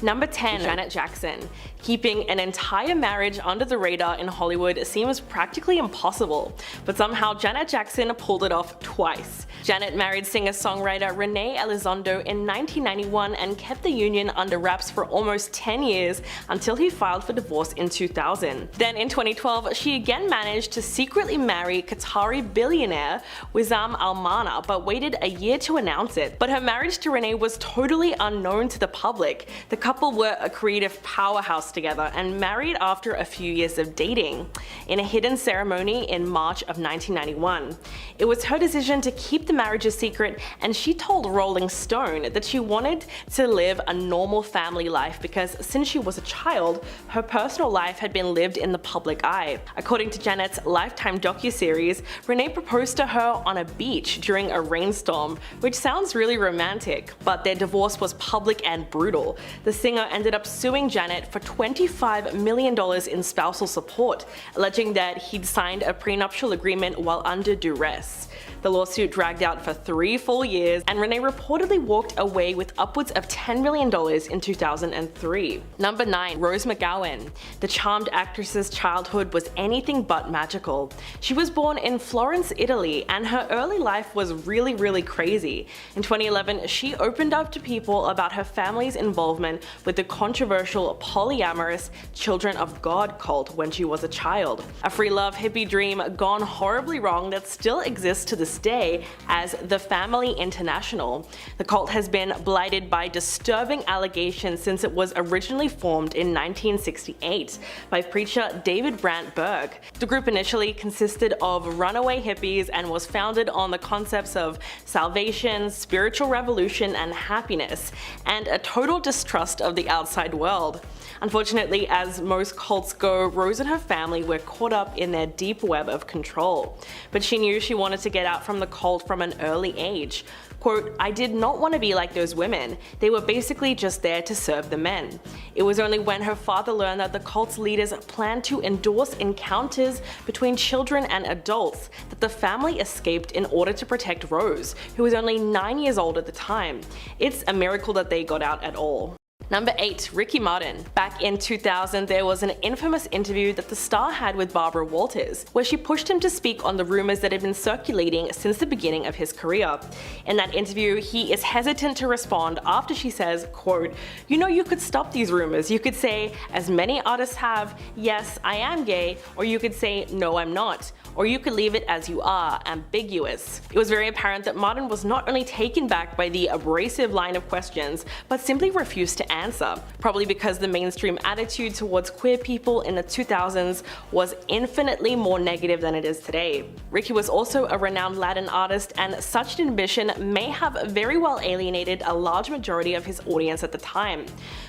Number 10. Janet Jackson. Keeping an entire marriage under the radar in Hollywood seems practically impossible, but somehow Janet Jackson pulled it off twice. Janet married singer-songwriter Renee Elizondo in 1991 and kept the union under wraps for almost 10 years until he filed for divorce in 2000. Then in 2012, she again managed to secretly marry Qatari billionaire Wissam Al-Mana, but waited a year to announce it. But her marriage to Renee was totally unknown to the public. The couple were a creative powerhouse together and married after a few years of dating, in a hidden ceremony in March of 1991. It was her decision to keep the marriage a secret, and she told Rolling Stone that she wanted to live a normal family life because since she was a child, her personal life had been lived in the public eye. According to Janet's Lifetime docuseries, Renee proposed to her on a beach during a rainstorm, which sounds really romantic, but their divorce was public and brutal. The singer ended up suing Janet for $25 million in spousal support, alleging that he'd signed a prenuptial agreement while under duress. The lawsuit dragged out for 3 full years, and Renee reportedly walked away with upwards of $10 million in 2003. Number 9. Rose McGowan. The charmed actress's childhood was anything but magical. She was born in Florence, Italy, and her early life was really crazy. In 2011, she opened up to people about her family's involvement with the controversial polyamorous Children of God cult when she was a child. A free love hippie dream gone horribly wrong that still exists to this day as the Family International. The cult has been blighted by disturbing allegations since it was originally formed in 1968 by preacher David Brandt Berg. The group initially consisted of runaway hippies and was founded on the concepts of salvation, spiritual revolution, and happiness, and a total distrust of the outside world. Unfortunately, as most cults go, Rose and her family were caught up in their deep web of control. But she knew she wanted to get out from the cult from an early age. Quote, "I did not want to be like those women. They were basically just there to serve the men." It was only when her father learned that the cult's leaders planned to endorse encounters between children and adults that the family escaped in order to protect Rose, who was only 9 years old at the time. It's a miracle that they got out at all. Number 8. Ricky Martin. Back in 2000, there was an infamous interview that the star had with Barbara Walters, where she pushed him to speak on the rumors that had been circulating since the beginning of his career. In that interview, he is hesitant to respond after she says, quote, "You know, you could stop these rumors. You could say, as many artists have, yes, I am gay, or you could say, no, I'm not. Or you could leave it as you are, ambiguous." It was very apparent that Martin was not only taken back by the abrasive line of questions, but simply refused to answer, probably because the mainstream attitude towards queer people in the 2000s was infinitely more negative than it is today. Ricky was also a renowned Latin artist, and such an admission may have very well alienated a large majority of his audience at the time.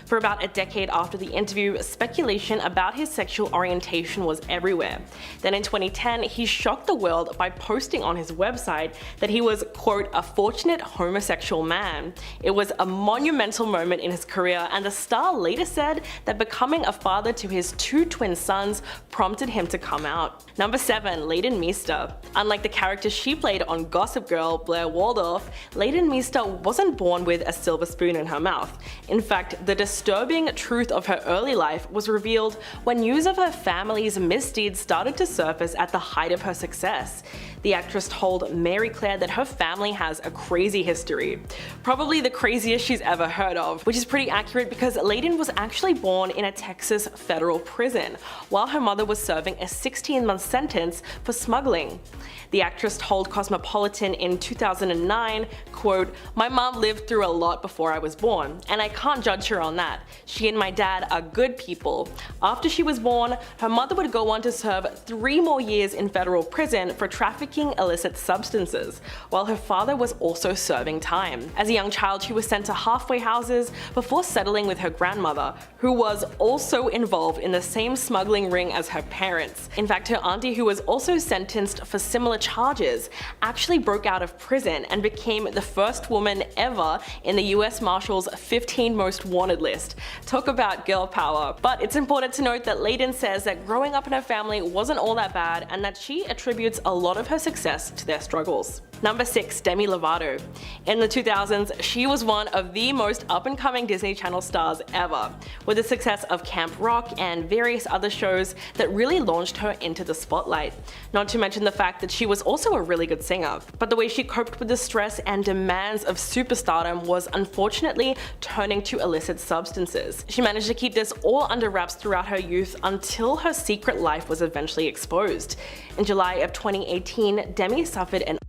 For about a decade after the interview, speculation about his sexual orientation was everywhere. Then in 2010, he shocked the world by posting on his website that he was, quote, "a fortunate homosexual man." It was a monumental moment in his career, and the star later said that becoming a father to his 2 twin sons prompted him to come out. Number 7. Leighton Meester. Unlike the character she played on Gossip Girl, Blair Waldorf, Leighton Meester wasn't born with a silver spoon in her mouth. In fact, the disturbing truth of her early life was revealed when news of her family's misdeeds started to surface at the height of her success. The actress told Mary Claire that her family has a crazy history. Probably the craziest she's ever heard of, which is pretty accurate because Leighton was actually born in a Texas federal prison, while her mother was serving a 16-month sentence for smuggling. The actress told Cosmopolitan in 2009, quote, "My mom lived through a lot before I was born, and I can't judge her on that. She and my dad are good people. After she was born, her mother would go on to serve 3 more years in federal prison for trafficking illicit substances, while her father was also serving time. As a young child, she was sent to halfway houses before settling with her grandmother, who was also involved in the same smuggling ring as her parents. In fact, her auntie, who was also sentenced for similar charges, actually broke out of prison and became the first woman ever in the US Marshals 15 Most Wanted list. Talk about girl power. But it's important to note that Leighton says that growing up in her family wasn't all that bad, and that she attributes a lot of her success to their struggles. Number 6. Demi Lovato. In the 2000s, she was one of the most up-and-coming Disney Channel stars ever, with the success of Camp Rock and various other shows that really launched her into the spotlight. Not to mention the fact that she was also a really good singer. But the way she coped with the stress and demands of superstardom was unfortunately turning to illicit substances. She managed to keep this all under wraps throughout her youth until her secret life was eventually exposed. In July of 2018, Demi suffered an overdose.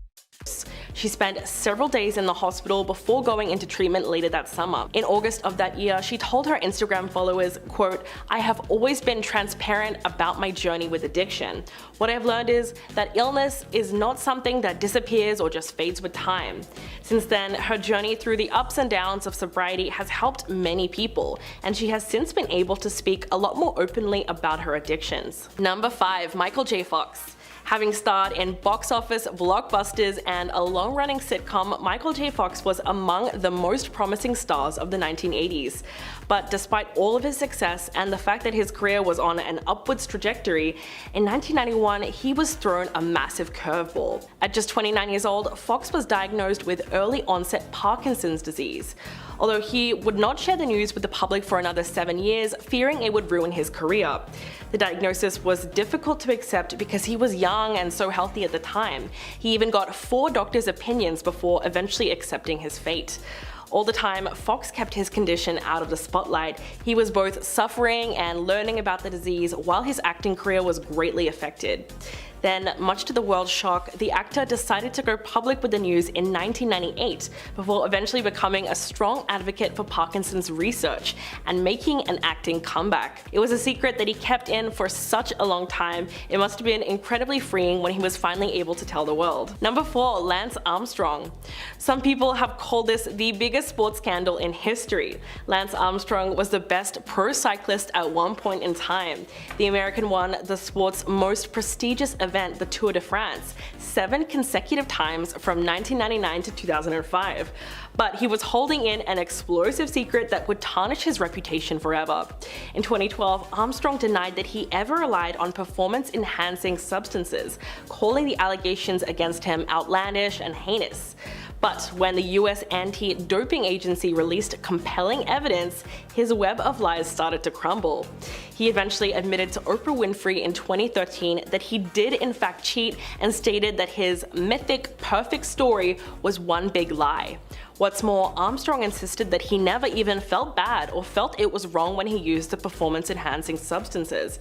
She spent several days in the hospital before going into treatment later that summer. In August of that year, she told her Instagram followers, quote, "I have always been transparent about my journey with addiction. What I've learned is that illness is not something that disappears or just fades with time." Since then, her journey through the ups and downs of sobriety has helped many people, and she has since been able to speak a lot more openly about her addictions. Number 5. Michael J. Fox. Having starred in box office blockbusters and a long-running sitcom, Michael J. Fox was among the most promising stars of the 1980s. But despite all of his success and the fact that his career was on an upwards trajectory, in 1991 he was thrown a massive curveball. At just 29 years old, Fox was diagnosed with early-onset Parkinson's disease. Although he would not share the news with the public for another 7 years, fearing it would ruin his career. The diagnosis was difficult to accept because he was young and so healthy at the time. He even got 4 doctors' opinions before eventually accepting his fate. All the time, Fox kept his condition out of the spotlight. He was both suffering and learning about the disease while his acting career was greatly affected. Then, much to the world's shock, the actor decided to go public with the news in 1998 before eventually becoming a strong advocate for Parkinson's research and making an acting comeback. It was a secret that he kept in for such a long time. It must have been incredibly freeing when he was finally able to tell the world. Number 4. Lance Armstrong. Some people have called this the biggest sports scandal in history. Lance Armstrong was the best pro cyclist at one point in time. The American won the sport's most prestigious event, the Tour de France, 7 consecutive times from 1999 to 2005. But he was holding in an explosive secret that would tarnish his reputation forever. In 2012, Armstrong denied that he ever relied on performance-enhancing substances, calling the allegations against him outlandish and heinous. But when the US anti-doping agency released compelling evidence, his web of lies started to crumble. He eventually admitted to Oprah Winfrey in 2013 that he did in fact cheat and stated that his mythic perfect story was one big lie. What's more, Armstrong insisted that he never even felt bad or felt it was wrong when he used the performance-enhancing substances.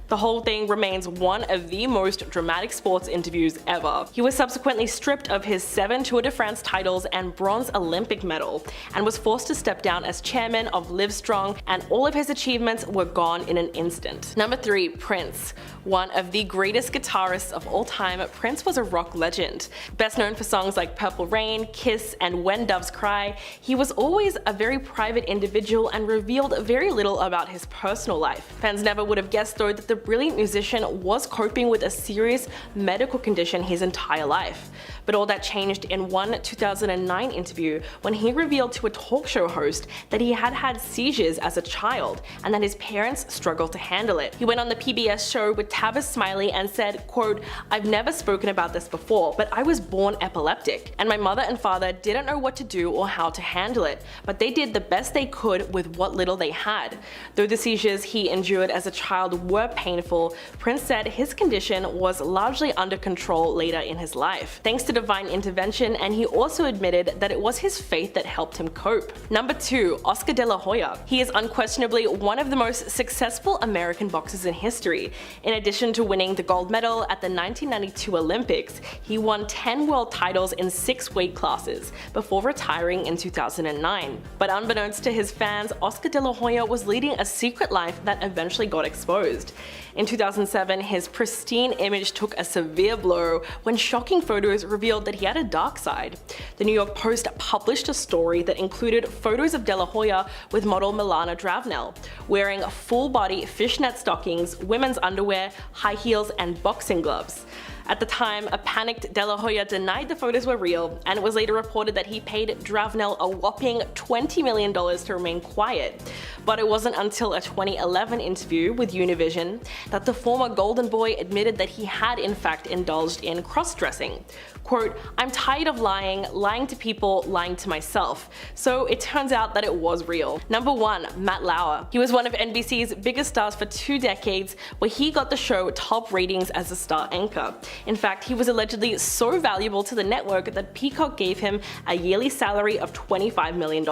The whole thing remains one of the most dramatic sports interviews ever. He was subsequently stripped of his 7 Tour de France titles and bronze Olympic medal, and was forced to step down as chairman of Livestrong, and all of his achievements were gone in an instant. Number 3. Prince. One of the greatest guitarists of all time, Prince was a rock legend. Best known for songs like Purple Rain, Kiss, and When Doves Cry, he was always a very private individual and revealed very little about his personal life. Fans never would have guessed though that the brilliant musician was coping with a serious medical condition his entire life. But all that changed in one 2009 interview when he revealed to a talk show host that he had had seizures as a child and that his parents struggled to handle it. He went on the PBS show with Tavis Smiley and said, quote, "I've never spoken about this before, but I was born epileptic, and my mother and father didn't know what to do or how to handle it, but they did the best they could with what little they had. Though the seizures he endured as a child were painful, Prince said his condition was largely under control later in his life, thanks to divine intervention, and he also admitted that it was his faith that helped him cope." Number 2. Oscar de la Hoya. He is unquestionably one of the most successful American boxers in history. In addition to winning the gold medal at the 1992 Olympics, he won 10 world titles in 6 weight classes before retiring in 2009. But unbeknownst to his fans, Oscar de la Hoya was leading a secret life that eventually got exposed. In 2007, his pristine image took a severe blow when shocking photos revealed that he had a dark side. The New York Post published a story that included photos of de la Hoya with model Milana Dravnel, wearing full-body fishnet stockings, women's underwear, high heels, and boxing gloves. At the time, a panicked De La Hoya denied the photos were real, and it was later reported that he paid Dravenel a whopping $20 million to remain quiet. But it wasn't until a 2011 interview with Univision that the former Golden Boy admitted that he had in fact indulged in cross-dressing. Quote, "I'm tired of lying to people, lying to myself." So it turns out that it was real. Number 1. Matt Lauer. He was one of NBC's biggest stars for 2 decades, where he got the show top ratings as a star anchor. In fact, he was allegedly so valuable to the network that Peacock gave him a yearly salary of $25 million.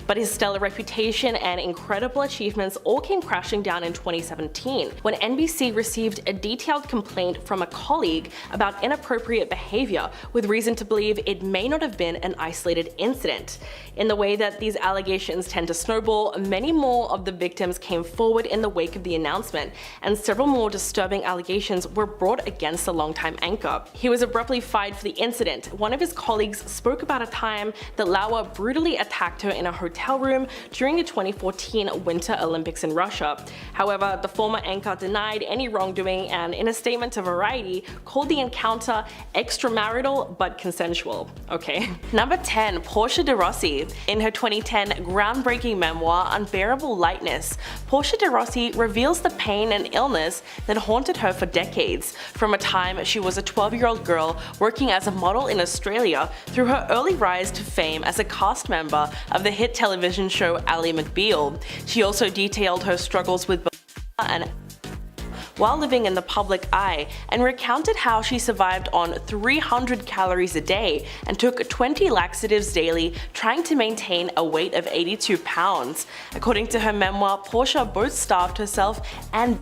But his stellar reputation and incredible achievements all came crashing down in 2017 when NBC received a detailed complaint from a colleague about inappropriate behavior, with reason to believe it may not have been an isolated incident. In the way that these allegations tend to snowball, many more of the victims came forward in the wake of the announcement, and several more disturbing allegations were brought against the longtime anchor. He was abruptly fired for the incident. One of his colleagues spoke about a time that Lauer brutally attacked her in a hotel room during the 2014 Winter Olympics in Russia. However, the former anchor denied any wrongdoing and, in a statement to Variety, called the encounter extramarital but consensual. Okay. Number 10. Portia de Rossi. In her 2010 groundbreaking memoir Unbearable Lightness, Portia de Rossi reveals the pain and illness that haunted her for decades, from a time she was a 12-year-old girl working as a model in Australia through her early rise to fame as a cast member of the hit television show Ally McBeal. She also detailed her struggles with and while living in the public eye, and recounted how she survived on 300 calories a day and took 20 laxatives daily, trying to maintain a weight of 82 pounds. According to her memoir, Portia both starved herself and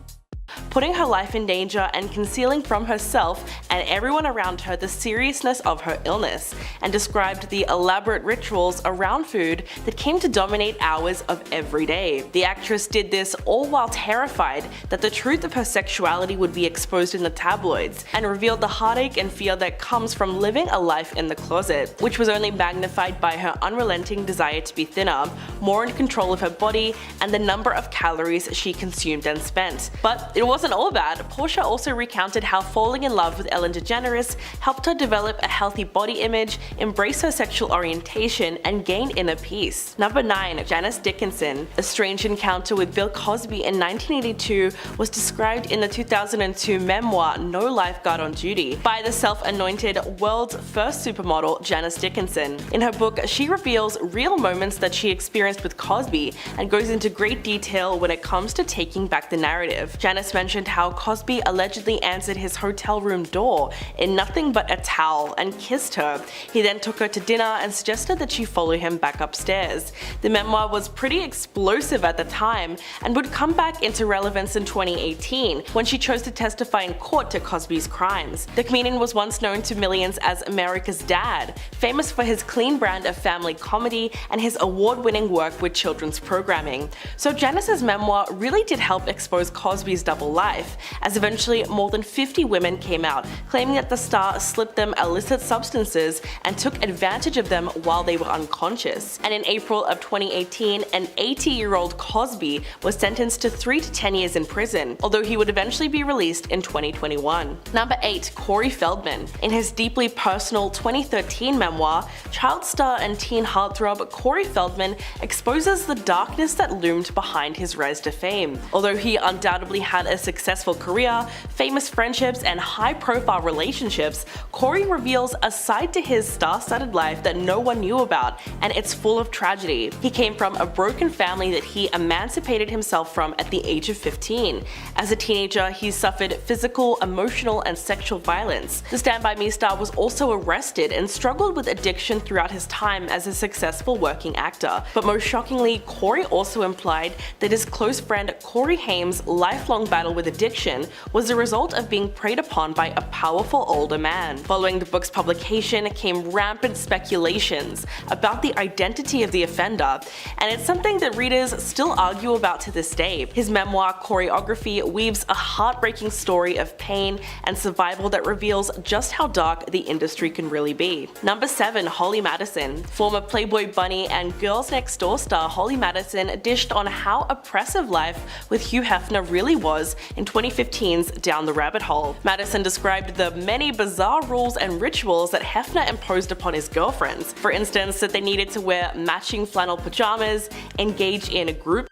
putting her life in danger and concealing from herself and everyone around her the seriousness of her illness, and described the elaborate rituals around food that came to dominate hours of every day. The actress did this all while terrified that the truth of her sexuality would be exposed in the tabloids, and revealed the heartache and fear that comes from living a life in the closet, which was only magnified by her unrelenting desire to be thinner, more in control of her body, and the number of calories she consumed and spent. But it wasn't all bad. Portia also recounted how falling in love with Ellen DeGeneres helped her develop a healthy body image, embrace her sexual orientation, and gain inner peace. Number 9. Janice Dickinson. A strange encounter with Bill Cosby in 1982 was described in the 2002 memoir No Lifeguard on Duty by the self-anointed world's first supermodel Janice Dickinson. In her book, she reveals real moments that she experienced with Cosby and goes into great detail when it comes to taking back the narrative. Janice mentioned how Cosby allegedly answered his hotel room door in nothing but a towel and kissed her. He then took her to dinner and suggested that she follow him back upstairs. The memoir was pretty explosive at the time and would come back into relevance in 2018 when she chose to testify in court to Cosby's crimes. The comedian was once known to millions as America's Dad, famous for his clean brand of family comedy and his award-winning work with children's programming. So Janice's memoir really did help expose Cosby's double life, as eventually more than 50 women came out claiming that the star slipped them illicit substances and took advantage of them while they were unconscious. And in April of 2018, an 80-year-old Cosby was sentenced to 3 to 10 years in prison, although he would eventually be released in 2021. Number 8. Corey Feldman. In his deeply personal 2013 memoir, child star and teen heartthrob Corey Feldman exposes the darkness that loomed behind his rise to fame. Although he undoubtedly had a successful career, famous friendships, and high-profile relationships, Corey reveals a side to his star-studded life that no one knew about, and it's full of tragedy. He came from a broken family that he emancipated himself from at the age of 15. As a teenager, he suffered physical, emotional, and sexual violence. The Stand By Me star was also arrested and struggled with addiction throughout his time as a successful working actor. But most shockingly, Corey also implied that his close friend Corey Haim's lifelong battle with addiction was the result of being preyed upon by a powerful older man. Following the book's publication came rampant speculations about the identity of the offender, and it's something that readers still argue about to this day. His memoir, Choreography, weaves a heartbreaking story of pain and survival that reveals just how dark the industry can really be. Number 7. Holly Madison. Former Playboy bunny and Girls Next Door star Holly Madison dished on how oppressive life with Hugh Hefner really was in 2015's Down the Rabbit Hole. Madison described the many bizarre rules and rituals that Hefner imposed upon his girlfriends. For instance, that they needed to wear matching flannel pajamas, engage in group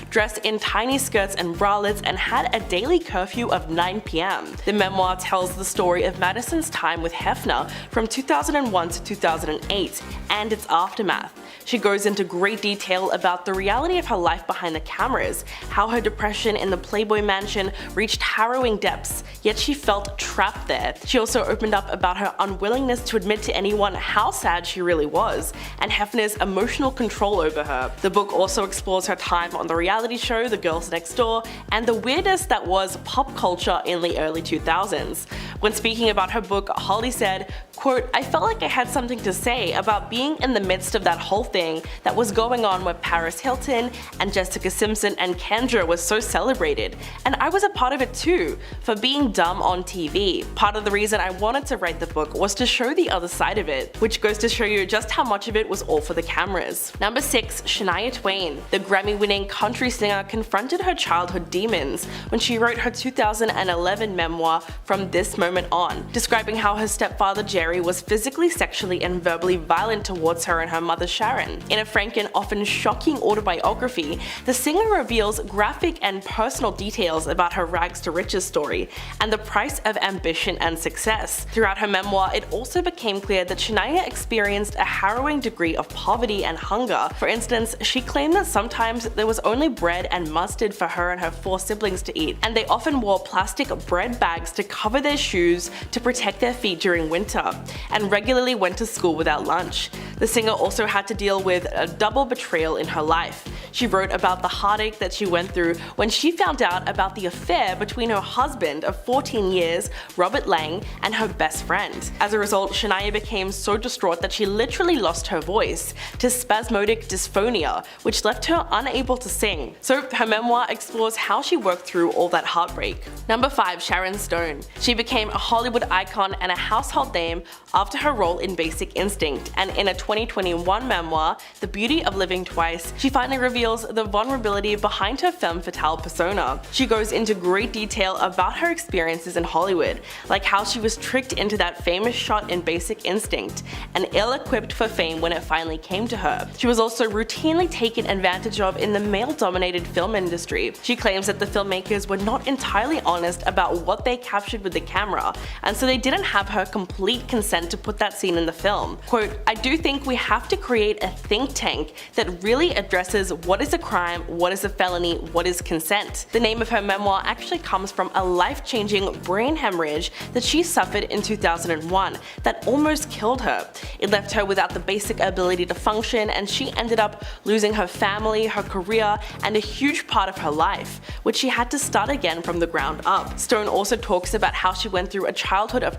dressed in tiny skirts and bralettes, and had a daily curfew of 9 p.m. The memoir tells the story of Madison's time with Hefner from 2001 to 2008 and its aftermath. She goes into great detail about the reality of her life behind the cameras, how her depression in the Playboy mansion reached harrowing depths, yet she felt trapped there. She also opened up about her unwillingness to admit to anyone how sad she really was, and Hefner's emotional control over her. The book also explores her time on the reality show The Girls Next Door and the weirdness that was pop culture in the early 2000s. When speaking about her book, Holly said, quote, "I felt like I had something to say about being in the midst of that whole thing that was going on where Paris Hilton and Jessica Simpson and Kendra was so celebrated, and I was a part of it too, for being dumb on TV. Part of the reason I wanted to write the book was to show the other side of it," which goes to show you just how much of it was all for the cameras. Number 6. Shania Twain. The Grammy-winning country singer confronted her childhood demons when she wrote her 2011 memoir, From This Moment On, describing how her stepfather Jerry was physically, sexually, and verbally violent towards her and her mother Sharon. In a frank and often shocking autobiography, the singer reveals graphic and personal details about her rags to riches story and the price of ambition and success. Throughout her memoir, it also became clear that Shania experienced a harrowing degree of poverty and hunger. For instance, she claimed that sometimes there was only bread and mustard for her and her 4 siblings to eat, and they often wore plastic bread bags to cover their shoes to protect their feet during winter, and regularly went to school without lunch. The singer also had to deal with a double betrayal in her life. She wrote about the heartache that she went through when she found out about the affair between her husband of 14 years, Robert Lang, and her best friend. As a result, Shania became so distraught that she literally lost her voice to spasmodic dysphonia, which left her unable to sing. So her memoir explores how she worked through all that heartbreak. Number 5. Sharon Stone. She became a Hollywood icon and a household name after her role in Basic Instinct, and in a 2021 memoir, The Beauty of Living Twice, she finally reveals the vulnerability behind her femme fatale persona. She goes into great detail about her experiences in Hollywood, like how she was tricked into that famous shot in Basic Instinct, and ill-equipped for fame when it finally came to her. She was also routinely taken advantage of in the male-dominated film industry. She claims that the filmmakers were not entirely honest about what they captured with the camera, and so they didn't have her complete consent to put that scene in the film. Quote, "I do think we have to create a think tank that really addresses what is a crime, what is a felony, what is consent." The name of her memoir actually comes from a life-changing brain hemorrhage that she suffered in 2001 that almost killed her. It left her without the basic ability to function, and she ended up losing her family, her career, and a huge part of her life, which she had to start again from the ground up. Stone also talks about how she went through a childhood of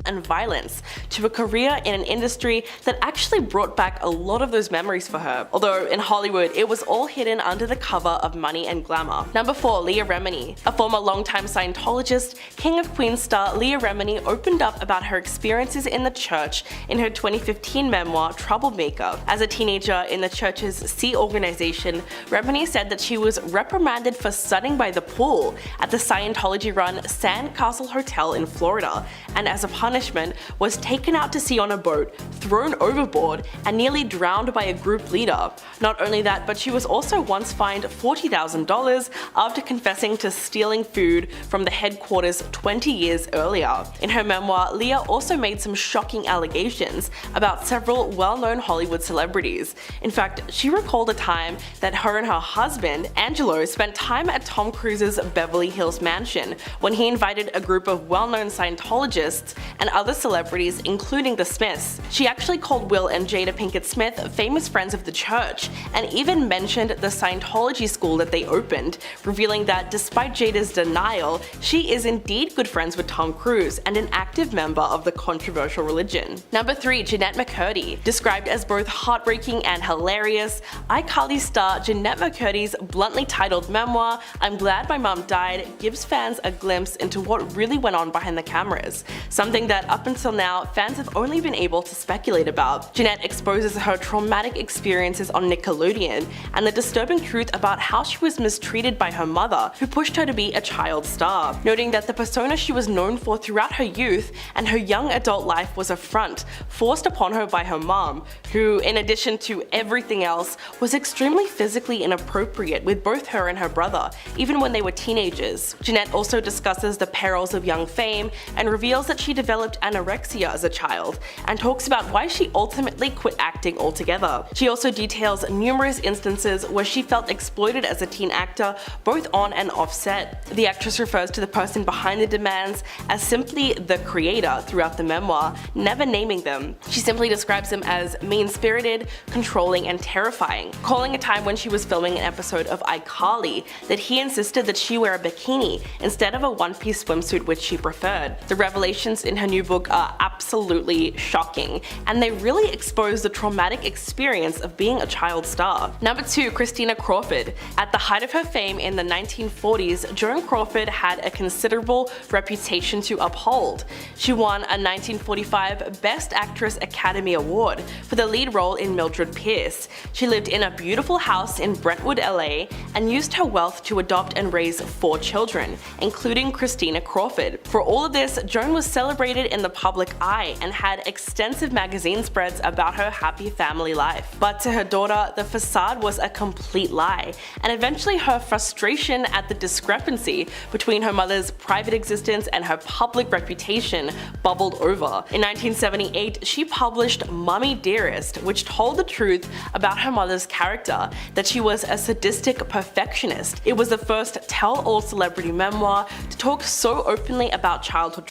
and violence to a career in an industry that actually brought back a lot of those memories for her. Although in Hollywood, it was all hidden under the cover of money and glamour. Number 4. Leah Remini. A former longtime Scientologist, King of Queens star Leah Remini opened up about her experiences in the church in her 2015 memoir, Troublemaker. As a teenager in the church's Sea organization, Remini said that she was reprimanded for sunning by the pool at the Scientology-run Sandcastle Hotel in Florida, and as a punishment was taken out to sea on a boat, thrown overboard, and nearly drowned by a group leader. Not only that, but she was also once fined $40,000 after confessing to stealing food from the headquarters 20 years earlier. In her memoir, Leah also made some shocking allegations about several well-known Hollywood celebrities. In fact, she recalled a time that her and her husband, Angelo, spent time at Tom Cruise's Beverly Hills mansion when he invited a group of well-known Scientologists and other celebrities, including the Smiths. She actually called Will and Jada Pinkett Smith famous friends of the church, and even mentioned the Scientology school that they opened, revealing that despite Jada's denial, she is indeed good friends with Tom Cruise and an active member of the controversial religion. Number 3. Jennette McCurdy. Described as both heartbreaking and hilarious, iCarly star Jennette McCurdy's bluntly titled memoir, I'm Glad My Mom Died, gives fans a glimpse into what really went on behind the cameras, something that up until now, fans have only been able to speculate about. Jennette exposes her traumatic experiences on Nickelodeon and the disturbing truth about how she was mistreated by her mother, who pushed her to be a child star, noting that the persona she was known for throughout her youth and her young adult life was a front forced upon her by her mom, who, in addition to everything else, was extremely physically inappropriate with both her and her brother, even when they were teenagers. Jennette also discusses the perils of young fame and reveals that she developed anorexia as a child, and talks about why she ultimately quit acting altogether. She also details numerous instances where she felt exploited as a teen actor, both on and off set. The actress refers to the person behind the demands as simply the creator throughout the memoir, never naming them. She simply describes them as mean-spirited, controlling, and terrifying, calling a time when she was filming an episode of iCarly that he insisted that she wear a bikini instead of a one-piece swimsuit which she preferred. The revelations in her new book are absolutely shocking, and they really expose the traumatic experience of being a child star. Number 2. Christina Crawford. At the height of her fame in the 1940s, Joan Crawford had a considerable reputation to uphold. She won a 1945 Best Actress Academy Award for the lead role in Mildred Pierce. She lived in a beautiful house in Brentwood, LA, and used her wealth to adopt and raise 4 children, including Christina Crawford. For all of this, Joan was celebrated in the public eye and had extensive magazine spreads about her happy family life. But to her daughter, the facade was a complete lie, and eventually her frustration at the discrepancy between her mother's private existence and her public reputation bubbled over. In 1978, she published Mummy Dearest, which told the truth about her mother's character, that she was a sadistic perfectionist. It was the first tell-all celebrity memoir to talk so openly about childhood,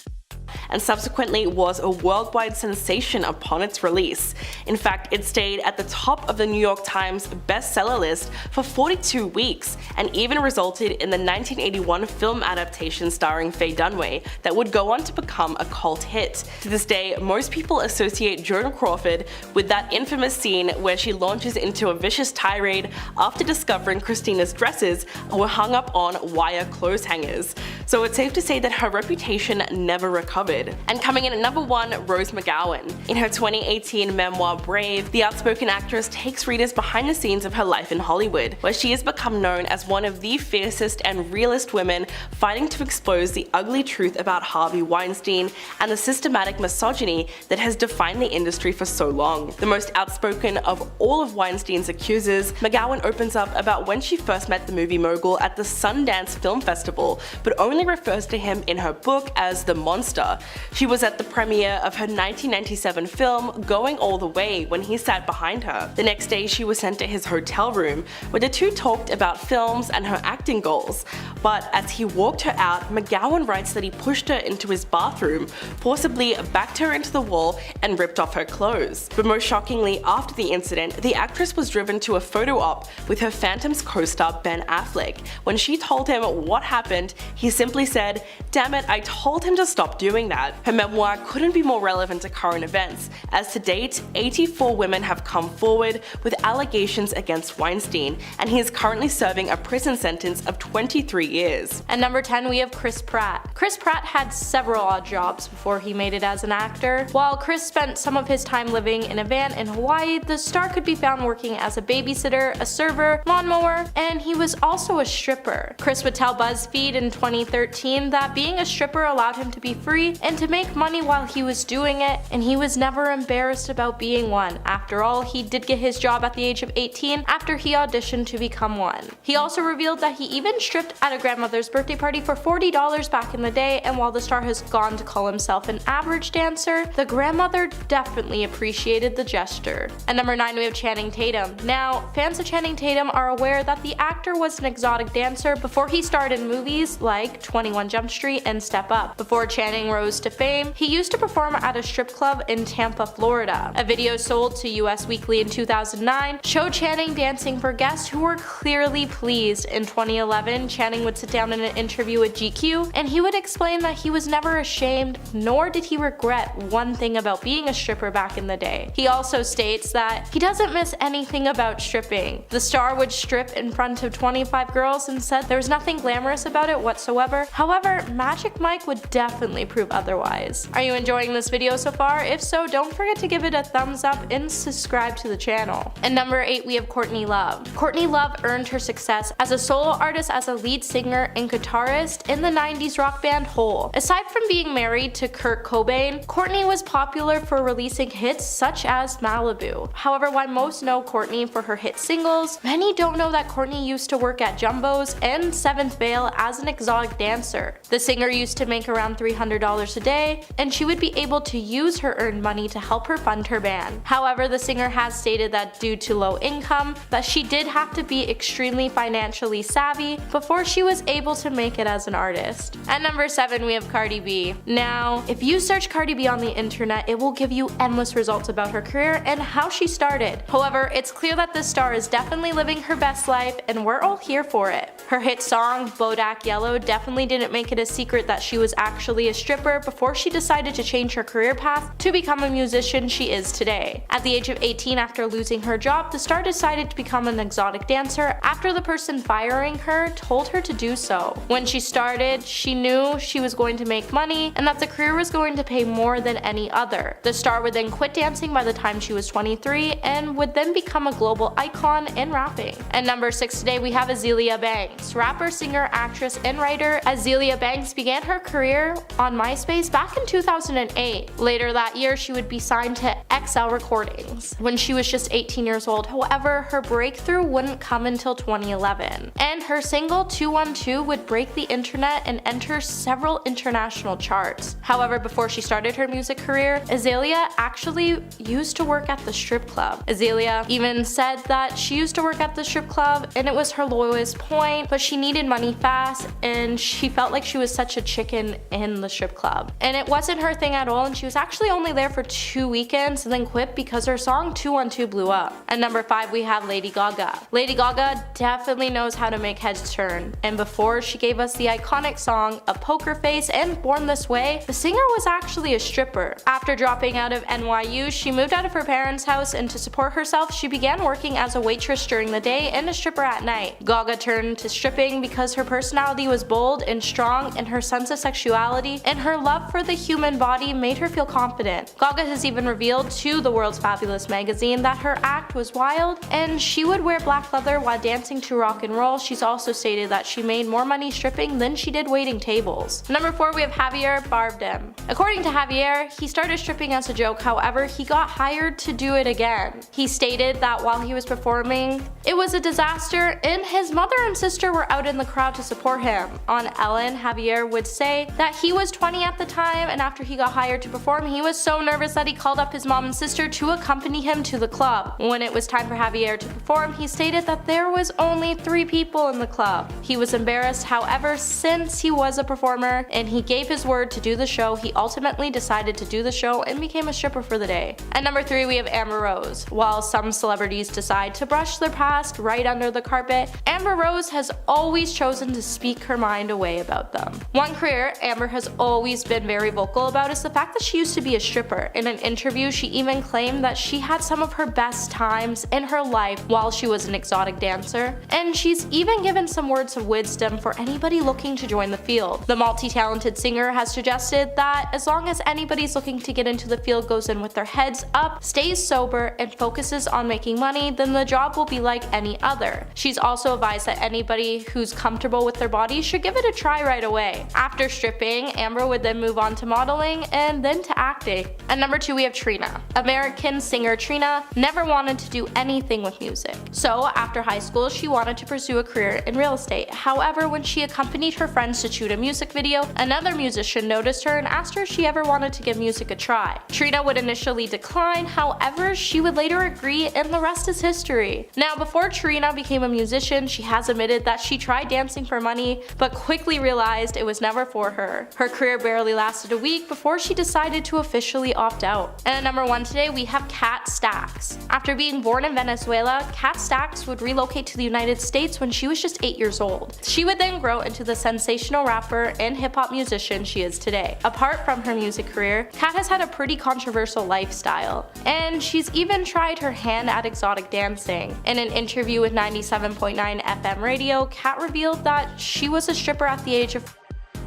and subsequently was a worldwide sensation upon its release. In fact, it stayed at the top of the New York Times bestseller list for 42 weeks, and even resulted in the 1981 film adaptation starring Faye Dunaway that would go on to become a cult hit. To this day, most people associate Joan Crawford with that infamous scene where she launches into a vicious tirade after discovering Christina's dresses were hung up on wire clothes hangers. So it's safe to say that her reputation never recovered. And coming in at number 1, Rose McGowan. In her 2018 memoir Brave, the outspoken actress takes readers behind the scenes of her life in Hollywood, where she has become known as one of the fiercest and realest women fighting to expose the ugly truth about Harvey Weinstein and the systematic misogyny that has defined the industry for so long. The most outspoken of all of Weinstein's accusers, McGowan opens up about when she first met the movie mogul at the Sundance Film Festival, but only refers to him in her book as the monster. She was at the premiere of her 1997 film Going All the Way when he sat behind her. The next day she was sent to his hotel room, where the two talked about films and her acting goals. But as he walked her out, McGowan writes that he pushed her into his bathroom, forcibly backed her into the wall, and ripped off her clothes. But most shockingly, after the incident, the actress was driven to a photo op with her Phantoms co-star Ben Affleck. When she told him what happened, he simply said, "Damn it, I told him to stop doing that." Her memoir couldn't be more relevant to current events, as to date, 84 women have come forward with allegations against Weinstein, and he is currently serving a prison sentence of 23 years. At number 10, we have Chris Pratt. Chris Pratt had several odd jobs before he made it as an actor. While Chris spent some of his time living in a van in Hawaii, the star could be found working as a babysitter, a server, lawnmower, and he was also a stripper. Chris would tell BuzzFeed in 2013 that being a stripper allowed him to be free and to make money while he was doing it, and he was never embarrassed about being one. After all, he did get his job at the age of 18 after he auditioned to become one. He also revealed that he even stripped at a grandmother's birthday party for $40 back in the day, and while the star has gone to call himself an average dancer, the grandmother definitely appreciated the gesture. At number 9, we have Channing Tatum. Now, fans of Channing Tatum are aware that the actor was an exotic dancer before he starred in movies like 21 Jump Street and Step Up. Before Channing rose to fame, he used to perform at a strip club in Tampa, Florida. A video sold to US Weekly in 2009 showed Channing dancing for guests who were clearly pleased. In 2011, Channing would sit down in an interview with GQ, and he would explain that he was never ashamed, nor did he regret one thing about being a stripper back in the day. He also states that he doesn't miss anything about stripping. The star would strip in front of 25 girls and said there was nothing glamorous about it whatsoever. However, Magic Mike would definitely prove prove otherwise. Are you enjoying this video so far? If so, don't forget to give it a thumbs up and subscribe to the channel. And number 8, we have Courtney Love. Courtney Love earned her success as a solo artist as a lead singer and guitarist in the 90s rock band Hole. Aside from being married to Kurt Cobain, Courtney was popular for releasing hits such as Malibu. However, while most know Courtney for her hit singles, many don't know that Courtney used to work at Jumbo's and Seventh Veil as an exotic dancer. The singer used to make around $300 a day, and she would be able to use her earned money to help her fund her band. However, the singer has stated that due to low income, that she did have to be extremely financially savvy before she was able to make it as an artist. At number 7, we have Cardi B. Now, if you search Cardi B on the internet, it will give you endless results about her career and how she started. However, it's clear that this star is definitely living her best life, and we're all here for it. Her hit song, Bodak Yellow, definitely didn't make it a secret that she was actually a stripper before she decided to change her career path to become a musician she is today. At the age of 18, after losing her job, the star decided to become an exotic dancer after the person firing her told her to do so. When she started, she knew she was going to make money and that the career was going to pay more than any other. The star would then quit dancing by the time she was 23 and would then become a global icon in rapping. At number 6 today, we have Azelia Banks. Rapper, singer, actress, and writer Azelia Banks began her career on MySpace back in 2008. Later that year, she would be signed to XL Recordings when she was just 18 years old. However, her breakthrough wouldn't come until 2011, and her single 212 would break the internet and enter several international charts. However, before she started her music career, Azelia actually used to work at the strip club. Azelia even said that she used to work at the strip club and it was her lowest point, but she needed money fast and she felt like she was such a chicken in the strip club. And it wasn't her thing at all, and she was actually only there for 2 weekends and then quit because her song 212 blew up. At number 5, we have Lady Gaga. Lady Gaga definitely knows how to make heads turn, and before she gave us the iconic song A Poker Face and Born This Way, the singer was actually a stripper. After dropping out of NYU, she moved out of her parents' house, and to support herself, she began working as a waitress during the day and a stripper at night. Gaga turned to stripping because her personality was bold and strong, and her sense of sexuality and her love for the human body made her feel confident. Gaga has even revealed to the World's Fabulous magazine that her act was wild and she would wear black leather while dancing to rock and roll. She's also stated that she made more money stripping than she did waiting tables. Number 4, we have Javier Bardem. According to Javier, he started stripping as a joke, however, he got hired to do it again. He stated that while he was performing, it was a disaster and his mother and sister were out in the crowd to support him. On Ellen, Javier would say that he was 20 at the time, and after he got hired to perform, he was so nervous that he called up his mom and sister to accompany him to the club. When it was time for Javier to perform, he stated that there was only 3 people in the club. He was embarrassed, however, since he was a performer and he gave his word to do the show, he ultimately decided to do the show and became a stripper for the day. At number 3, we have Amber Rose. While some celebrities decide to brush their past right under the carpet, Amber Rose has always chosen to speak her mind away about them. One career Amber has always been very vocal about is the fact that she used to be a stripper. In an interview, she even claimed that she had some of her best times in her life while she was an exotic dancer, and she's even given some words of wisdom for anybody looking to join the field. The multi-talented singer has suggested that as long as anybody's looking to get into the field goes in with their heads up, stays sober, and focuses on making money, then the job will be like any other. She's also advised that anybody who's comfortable with their body should give it a try right away. After stripping, Amber would then move on to modeling and then to acting. At number 2, we have Trina. American singer Trina never wanted to do anything with music. So after high school, she wanted to pursue a career in real estate. However, when she accompanied her friends to shoot a music video, another musician noticed her and asked her if she ever wanted to give music a try. Trina would initially decline, however, she would later agree, and the rest is history. Now, before Trina became a musician, she has admitted that she tried dancing for money, but quickly realized it was never for her. Her career barely lasted a week before she decided to officially opt out. And at number 1 today, we have Kat Stacks. After being born in Venezuela, Kat Stacks would relocate to the United States when she was just 8 years old. She would then grow into the sensational rapper and hip-hop musician she is today. Apart from her music career, Kat has had a pretty controversial lifestyle, and she's even tried her hand at exotic dancing. In an interview with 97.9 FM radio, Kat revealed that she was a stripper at the age of,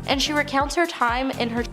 and she recounts her time in her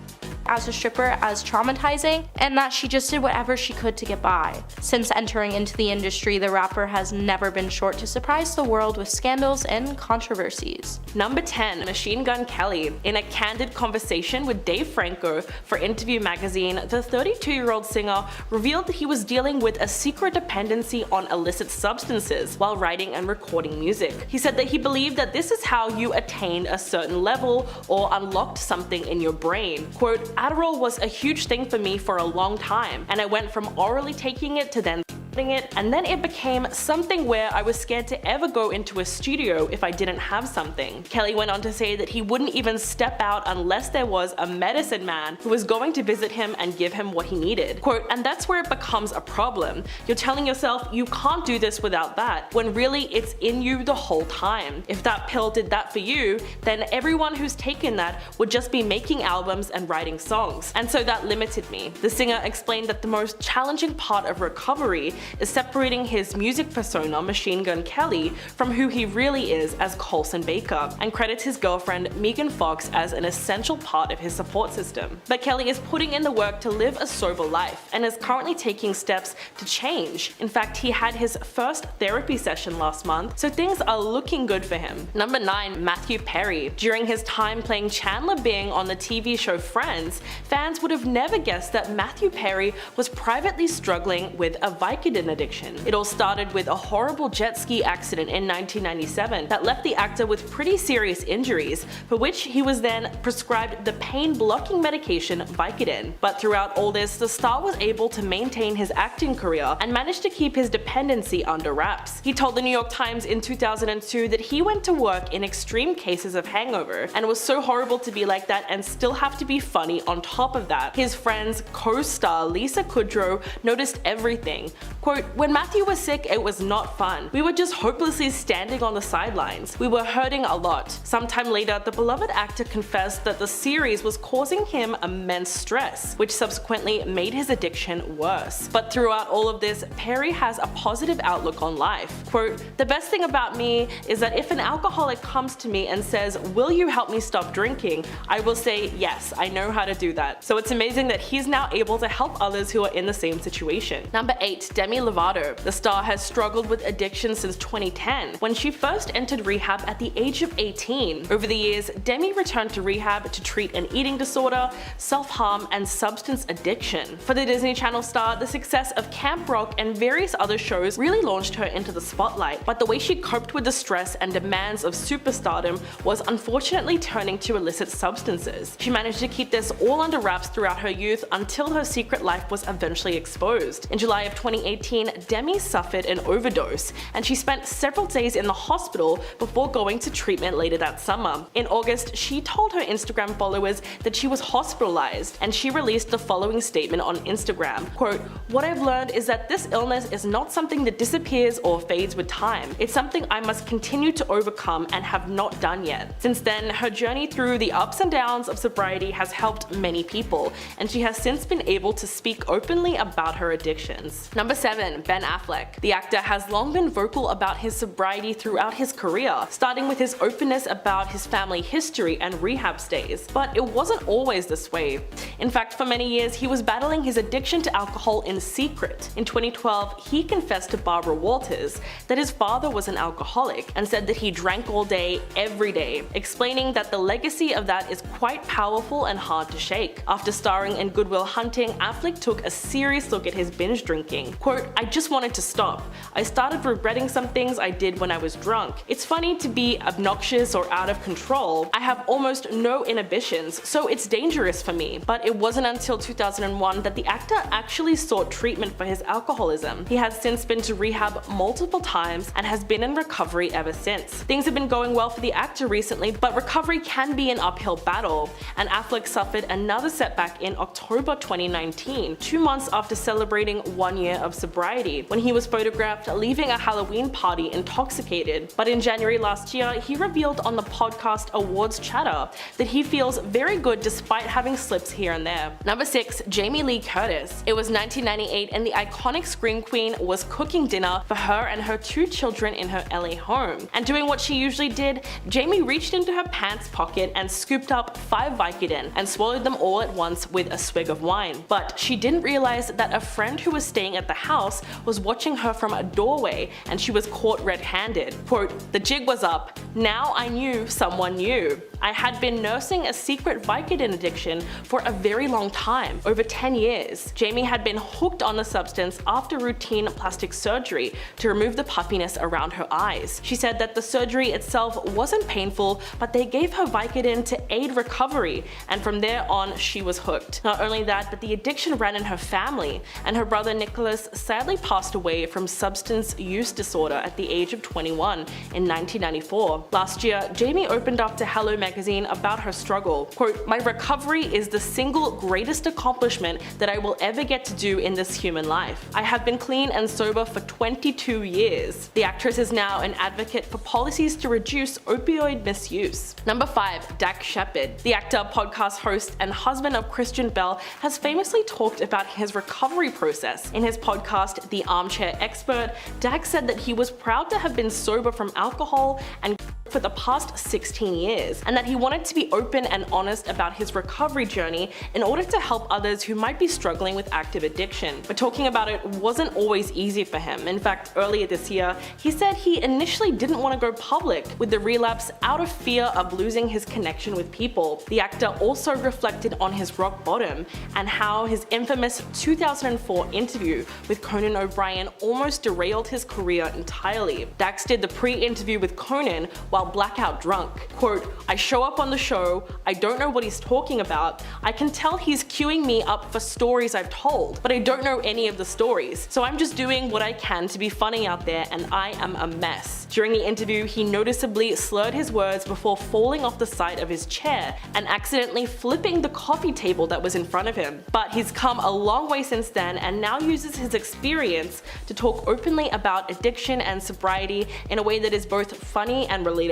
as a stripper as traumatizing, and that she just did whatever she could to get by. Since entering into the industry, the rapper has never been short to surprise the world with scandals and controversies. Number 10. Machine Gun Kelly. In a candid conversation with Dave Franco for Interview magazine, the 32-year-old singer revealed that he was dealing with a secret dependency on illicit substances while writing and recording music. He said that he believed that this is how you attained a certain level or unlocked something in your brain. Quote, Adderall was a huge thing for me for a long time, and I went from orally taking it to then it, and then it became something where I was scared to ever go into a studio if I didn't have something. Kelly went on to say that he wouldn't even step out unless there was a medicine man who was going to visit him and give him what he needed. Quote, and that's where it becomes a problem. You're telling yourself you can't do this without that, when really it's in you the whole time. If that pill did that for you, then everyone who's taken that would just be making albums and writing songs. And so that limited me. The singer explained that the most challenging part of recovery is separating his music persona, Machine Gun Kelly, from who he really is as Colson Baker, and credits his girlfriend Megan Fox as an essential part of his support system. But Kelly is putting in the work to live a sober life and is currently taking steps to change. In fact, he had his first therapy session last month, so things are looking good for him. Number 9. Matthew Perry. During his time playing Chandler Bing on the TV show Friends, fans would have never guessed that Matthew Perry was privately struggling with a Vicodin addiction. It all started with a horrible jet ski accident in 1997 that left the actor with pretty serious injuries, for which he was then prescribed the pain-blocking medication Vicodin. But throughout all this, the star was able to maintain his acting career and managed to keep his dependency under wraps. He told the New York Times in 2002 that he went to work in extreme cases of hangover, and it was so horrible to be like that and still have to be funny on top of that. His friend's co-star Lisa Kudrow noticed everything. Quote, when Matthew was sick, it was not fun. We were just hopelessly standing on the sidelines. We were hurting a lot. Sometime later, the beloved actor confessed that the series was causing him immense stress, which subsequently made his addiction worse. But throughout all of this, Perry has a positive outlook on life. Quote, the best thing about me is that if an alcoholic comes to me and says, will you help me stop drinking? I will say, yes, I know how to do that. So it's amazing that he's now able to help others who are in the same situation. Number 8. Demi Lovato. The star has struggled with addiction since 2010, when she first entered rehab at the age of 18. Over the years, Demi returned to rehab to treat an eating disorder, self-harm, and substance addiction. For the Disney Channel star, the success of Camp Rock and various other shows really launched her into the spotlight, but the way she coped with the stress and demands of superstardom was unfortunately turning to illicit substances. She managed to keep this all under wraps throughout her youth until her secret life was eventually exposed. In July of 2018, Demi suffered an overdose, and she spent several days in the hospital before going to treatment later that summer. In August, she told her Instagram followers that she was hospitalized, and she released the following statement on Instagram. Quote, what I've learned is that this illness is not something that disappears or fades with time. It's something I must continue to overcome and have not done yet. Since then, her journey through the ups and downs of sobriety has helped many people, and she has since been able to speak openly about her addictions. Number 7. Ben Affleck. The actor has long been vocal about his sobriety throughout his career, starting with his openness about his family history and rehab stays. But it wasn't always this way. In fact, for many years, he was battling his addiction to alcohol in secret. In 2012, he confessed to Barbara Walters that his father was an alcoholic and said that he drank all day, every day, explaining that the legacy of that is quite powerful and hard to shake. After starring in Good Will Hunting, Affleck took a serious look at his binge drinking. Quote, I just wanted to stop. I started regretting some things I did when I was drunk. It's funny to be obnoxious or out of control. I have almost no inhibitions, so it's dangerous for me. But it wasn't until 2001 that the actor actually sought treatment for his alcoholism. He has since been to rehab multiple times and has been in recovery ever since. Things have been going well for the actor recently, but recovery can be an uphill battle, and Affleck suffered another setback in October 2019, 2 months after celebrating 1 year of sobriety. sobriety when he was photographed leaving a Halloween party intoxicated. But in January last year, he revealed on the podcast Awards Chatter that he feels very good despite having slips here and there. Number 6. Jamie Lee Curtis. It was 1998 and the iconic Scream Queen was cooking dinner for her and her 2 children in her LA home. And doing what she usually did, Jamie reached into her pants pocket and scooped up 5 Vicodin and swallowed them all at once with a swig of wine. But she didn't realize that a friend who was staying at the house was watching her from a doorway and she was caught red-handed. Quote, "The jig was up. Now I knew someone knew. I had been nursing a secret Vicodin addiction for a very long time, over 10 years. Jamie had been hooked on the substance after routine plastic surgery to remove the puffiness around her eyes. She said that the surgery itself wasn't painful, but they gave her Vicodin to aid recovery, and from there on she was hooked. Not only that, but the addiction ran in her family, and her brother Nicholas sadly passed away from substance use disorder at the age of 21 in 1994. Last year, Jamie opened up to Hello magazine about her struggle. Quote, "My recovery is the single greatest accomplishment that I will ever get to do in this human life. I have been clean and sober for 22 years. The actress is now an advocate for policies to reduce opioid misuse. Number 5. Dak Shepard. The actor, podcast host, and husband of Christian Bale has famously talked about his recovery process. In his podcast, The Armchair Expert, Dak said that he was proud to have been sober from alcohol and for the past 16 years, and that he wanted to be open and honest about his recovery journey in order to help others who might be struggling with active addiction. But talking about it wasn't always easy for him. In fact, earlier this year, he said he initially didn't want to go public with the relapse out of fear of losing his connection with people. The actor also reflected on his rock bottom and how his infamous 2004 interview with Conan O'Brien almost derailed his career entirely. Dax did the pre-interview with Conan while blackout drunk. Quote, "I show up on the show, I don't know what he's talking about, I can tell he's queuing me up for stories I've told, but I don't know any of the stories, so I'm just doing what I can to be funny out there and I am a mess." During the interview, he noticeably slurred his words before falling off the side of his chair and accidentally flipping the coffee table that was in front of him. But he's come a long way since then and now uses his experience to talk openly about addiction and sobriety in a way that is both funny and relatable.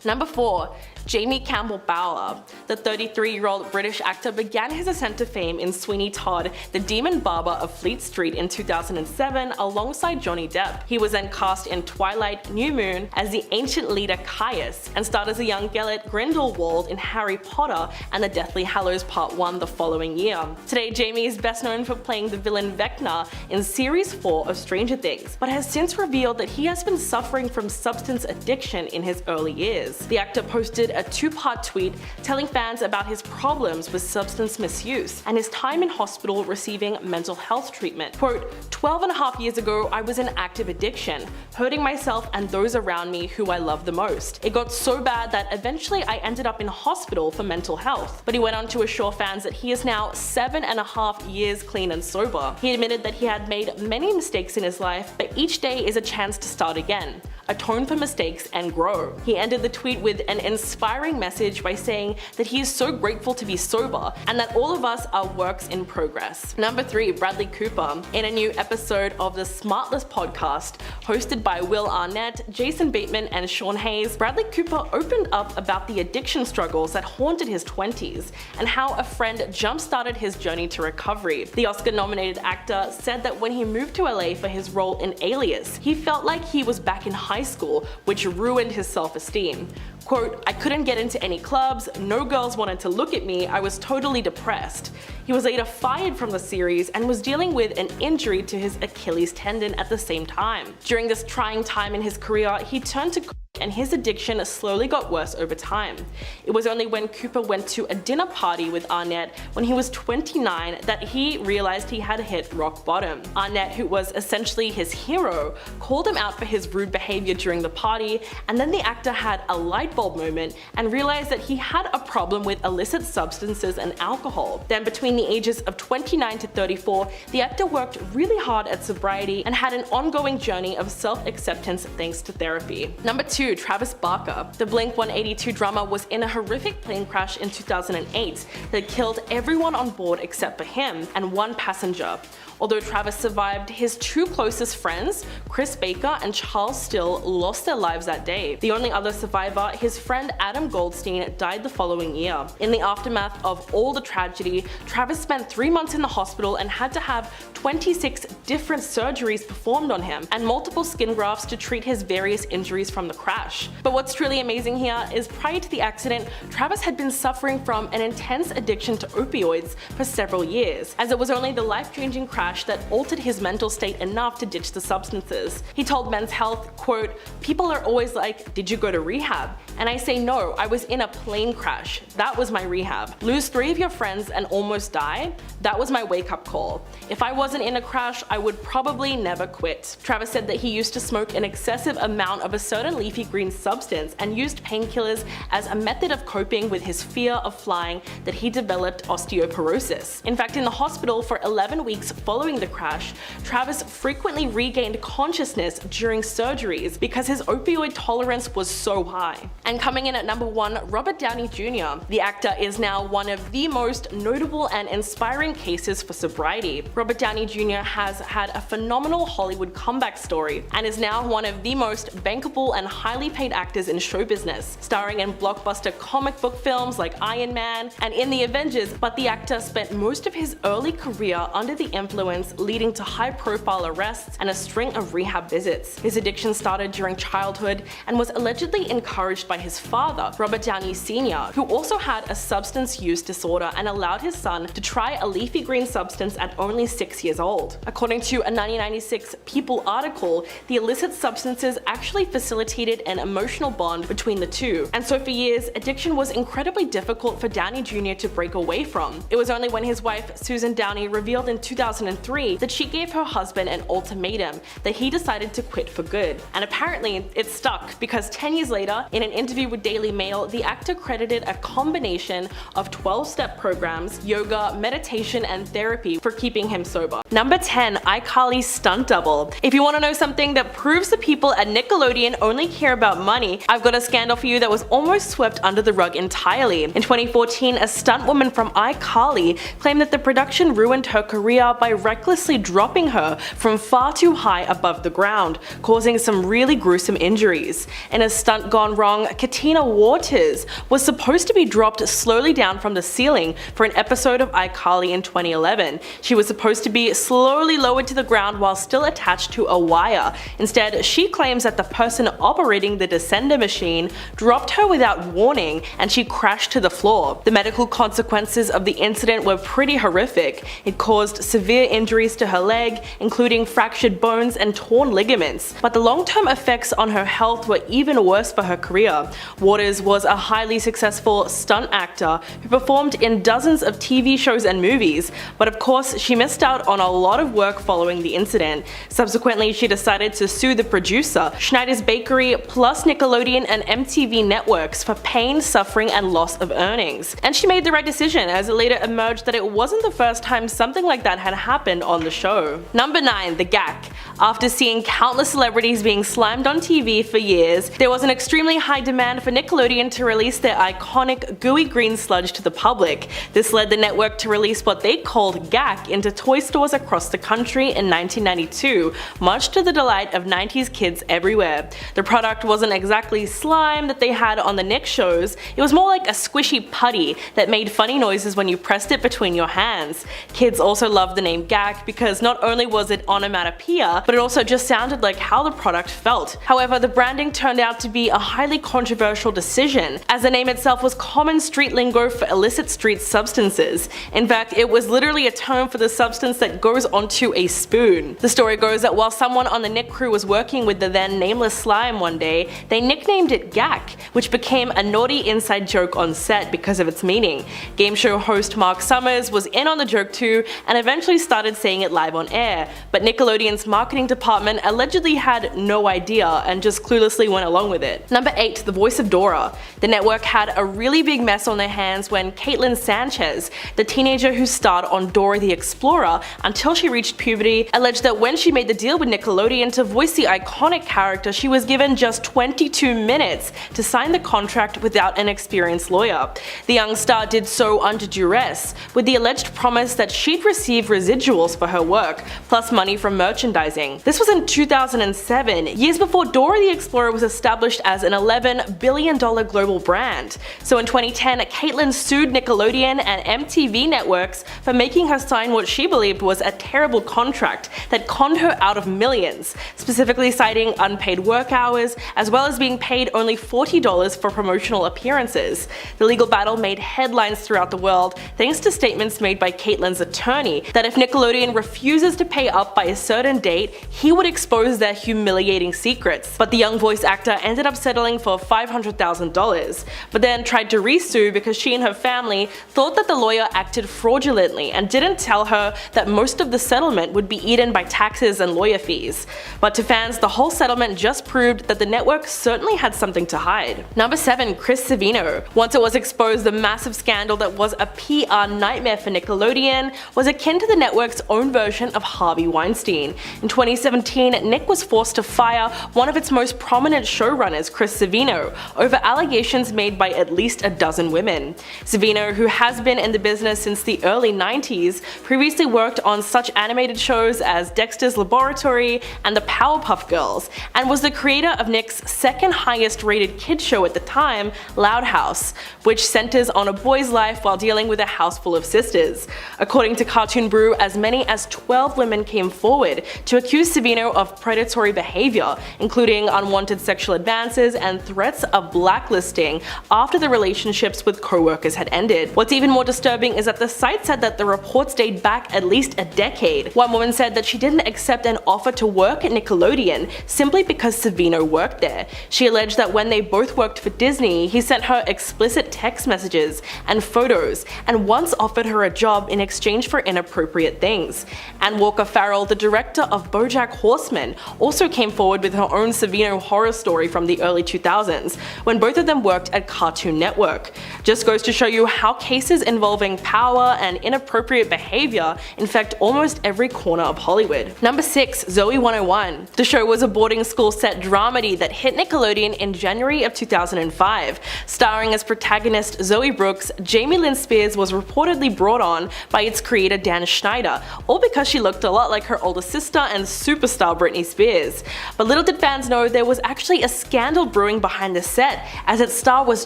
Number 4. Jamie Campbell Bower. The 33-year-old British actor began his ascent to fame in Sweeney Todd, the demon barber of Fleet Street in 2007 alongside Johnny Depp. He was then cast in Twilight New Moon as the ancient leader Caius and starred as a young Gellert Grindelwald in Harry Potter and the Deathly Hallows Part 1 the following year. Today, Jamie is best known for playing the villain Vecna in Series 4 of Stranger Things, but has since revealed that he has been suffering from substance addiction in his early years. The actor posted a 2-part tweet telling fans about his problems with substance misuse and his time in hospital receiving mental health treatment. Quote, 12 and a half years ago, I was in active addiction, hurting myself and those around me who I love the most. It got so bad that eventually I ended up in hospital for mental health. But he went on to assure fans that he is now 7.5 years clean and sober. He admitted that he had made many mistakes in his life, but each day is a chance to start again, atone for mistakes, and grow. He ended the tweet with an inspiring message by saying that he is so grateful to be sober and that all of us are works in progress. Number 3. Bradley Cooper. In a new episode of the Smartless podcast, hosted by Will Arnett, Jason Bateman, and Sean Hayes, Bradley Cooper opened up about the addiction struggles that haunted his 20s and how a friend jump-started his journey to recovery. The Oscar-nominated actor said that when he moved to LA for his role in Alias, he felt like he was back in high school, which ruined his self-esteem. Quote, I couldn't get into any clubs, no girls wanted to look at me, I was totally depressed. He was later fired from the series and was dealing with an injury to his Achilles tendon at the same time. During this trying time in his career, he turned to and his addiction slowly got worse over time. It was only when Cooper went to a dinner party with Arnett when he was 29 that he realized he had hit rock bottom. Arnett, who was essentially his hero, called him out for his rude behavior during the party, and then the actor had a light bulb moment and realized that he had a problem with illicit substances and alcohol. Then between the ages of 29 to 34, the actor worked really hard at sobriety and had an ongoing journey of self-acceptance thanks to therapy. Number 2. Travis Barker. The Blink-182 drummer was in a horrific plane crash in 2008 that killed everyone on board except for him and one passenger. Although Travis survived, his two closest friends, Chris Baker and Charles Still, lost their lives that day. The only other survivor, his friend Adam Goldstein, died the following year. In the aftermath of all the tragedy, Travis spent 3 months in the hospital and had to have 26 different surgeries performed on him and multiple skin grafts to treat his various injuries from the crash. But what's truly amazing here is prior to the accident, Travis had been suffering from an intense addiction to opioids for several years, as it was only the life-changing crash that altered his mental state enough to ditch the substances. He told Men's Health, quote, "People are always like, did you go to rehab? And I say no, I was in a plane crash. That was my rehab. Lose 3 of your friends and almost die? That was my wake-up call. If I wasn't in a crash, I would probably never quit." Travis said that he used to smoke an excessive amount of a certain leafy green substance and used painkillers as a method of coping with his fear of flying that he developed osteoporosis. In fact, in the hospital for 11 weeks following the crash, Travis frequently regained consciousness during surgeries because his opioid tolerance was so high. And coming in at number 1, Robert Downey Jr. The actor is now one of the most notable and inspiring cases for sobriety. Robert Downey Jr. has had a phenomenal Hollywood comeback story and is now one of the most bankable and highly paid actors in show business, starring in blockbuster comic book films like Iron Man and in the Avengers, but the actor spent most of his early career under the influence, leading to high-profile arrests and a string of rehab visits. His addiction started during childhood and was allegedly encouraged by his father, Robert Downey Sr., who also had a substance use disorder and allowed his son to try a leafy green substance at only 6 years old. According to a 1996 People article, the illicit substances actually facilitated an emotional bond between the two, and so for years, addiction was incredibly difficult for Downey Jr. to break away from. It was only when his wife, Susan Downey, revealed in 2003 that she gave her husband an ultimatum that he decided to quit for good. And apparently, it stuck, because 10 years later, in an interview with Daily Mail, the actor credited a combination of 12-step programs, yoga, meditation, and therapy for keeping him sober. Number 10, iCarly's stunt double. If you want to know something that proves the people at Nickelodeon only care about money, I've got a scandal for you that was almost swept under the rug entirely. In 2014, a stunt woman from iCarly claimed that the production ruined her career by recklessly dropping her from far too high above the ground, causing some really gruesome injuries. In a stunt gone wrong, Katina Waters was supposed to be dropped slowly down from the ceiling for an episode of iCarly in 2011. She was supposed to be slowly lowered to the ground while still attached to a wire. Instead, she claims that the person operating the descender machine dropped her without warning and she crashed to the floor. The medical consequences of the incident were pretty horrific. It caused severe injuries to her leg, including fractured bones and torn ligaments. But the long-term effects on her health were even worse for her career. Waters was a highly successful stunt actor who performed in dozens of TV shows and movies, but of course she missed out on a lot of work following the incident. Subsequently, she decided to sue the producer, Schneider's Bakery, plus Nickelodeon and MTV networks for pain, suffering, and loss of earnings. And she made the right decision, as it later emerged that it wasn't the first time something like that had happened on the show. Number 9, the GAC. After seeing countless celebrities being slimed on TV for years, there was an extremely high demand for Nickelodeon to release their iconic gooey green sludge to the public. This led the network to release what they called GAC into toy stores across the country in 1992, much to the delight of 90s kids everywhere. The product wasn't exactly slime that they had on the Nick shows, it was more like a squishy putty that made funny noises when you pressed it between your hands. Kids also loved the name GAC because not only was it onomatopoeia, but it also just sounded like how the product felt. However, the branding turned out to be a highly controversial decision, as the name itself was common street lingo for illicit street substances. In fact, it was literally a term for the substance that goes onto a spoon. The story goes that while someone on the Nick crew was working with the then nameless slime one day, they nicknamed it GAC, which became a naughty inside joke on set because of its meaning. Game show host Mark Summers was in on the joke too and eventually started saying it live on air, but Nickelodeon's marketing department allegedly had no idea and just cluelessly went along with it. Number 8, the voice of Dora. The network had a really big mess on their hands when Caitlin Sanchez, the teenager who starred on Dora the Explorer until she reached puberty, alleged that when she made the deal with Nickelodeon to voice the iconic character, she was given just 22 minutes to sign the contract without an experienced lawyer. The young star did so under duress, with the alleged promise that she'd receive residuals residuals for her work, plus money from merchandising. This was in 2007, years before Dora the Explorer was established as an $11 billion global brand. So in 2010, Caitlyn sued Nickelodeon and MTV networks for making her sign what she believed was a terrible contract that conned her out of millions, specifically citing unpaid work hours, as well as being paid only $40 for promotional appearances. The legal battle made headlines throughout the world thanks to statements made by Caitlyn's attorney that if Nickelodeon refuses to pay up by a certain date, he would expose their humiliating secrets. But the young voice actor ended up settling for $500,000, but then tried to re-sue because she and her family thought that the lawyer acted fraudulently and didn't tell her that most of the settlement would be eaten by taxes and lawyer fees. But to fans, the whole settlement just proved that the network certainly had something to hide. Number 7. Chris Savino. Once it was exposed, the massive scandal that was a PR nightmare for Nickelodeon was akin to the network's own version of Harvey Weinstein. In 2017, Nick was forced to fire one of its most prominent showrunners, Chris Savino, over allegations made by at least a dozen women. Savino, who has been in the business since the early 90s, previously worked on such animated shows as Dexter's Laboratory and the Powerpuff Girls, and was the creator of Nick's second highest rated kids show at the time, Loud House, which centers on a boy's life while dealing with a house full of sisters. According to Cartoon Brew, as many as 12 women came forward to accuse Savino of predatory behavior, including unwanted sexual advances and threats of blacklisting after the relationships with co-workers had ended. What's even more disturbing is that the site said that the reports date back at least a decade. One woman said that she didn't accept an offer to work at Nickelodeon simply because Savino worked there. She alleged that when they both worked for Disney, he sent her explicit text messages and photos, and once offered her a job in exchange for inappropriate things. Ann Walker Farrell, the director of BoJack Horseman, also came forward with her own Savino horror story from the early 2000s, when both of them worked at Cartoon Network. Just goes to show you how cases involving power and inappropriate behavior infect almost every corner of Hollywood. Number 6. Zoey 101. The show was a boarding school set dramedy that hit Nickelodeon in January of 2005. Starring as protagonist Zoe Brooks, Jamie Lynn Spears was reportedly brought on by its creator Dan Schneider, all because she looked a lot like her older sister and superstar Britney Spears. But little did fans know there was actually a scandal brewing behind the set, as its star was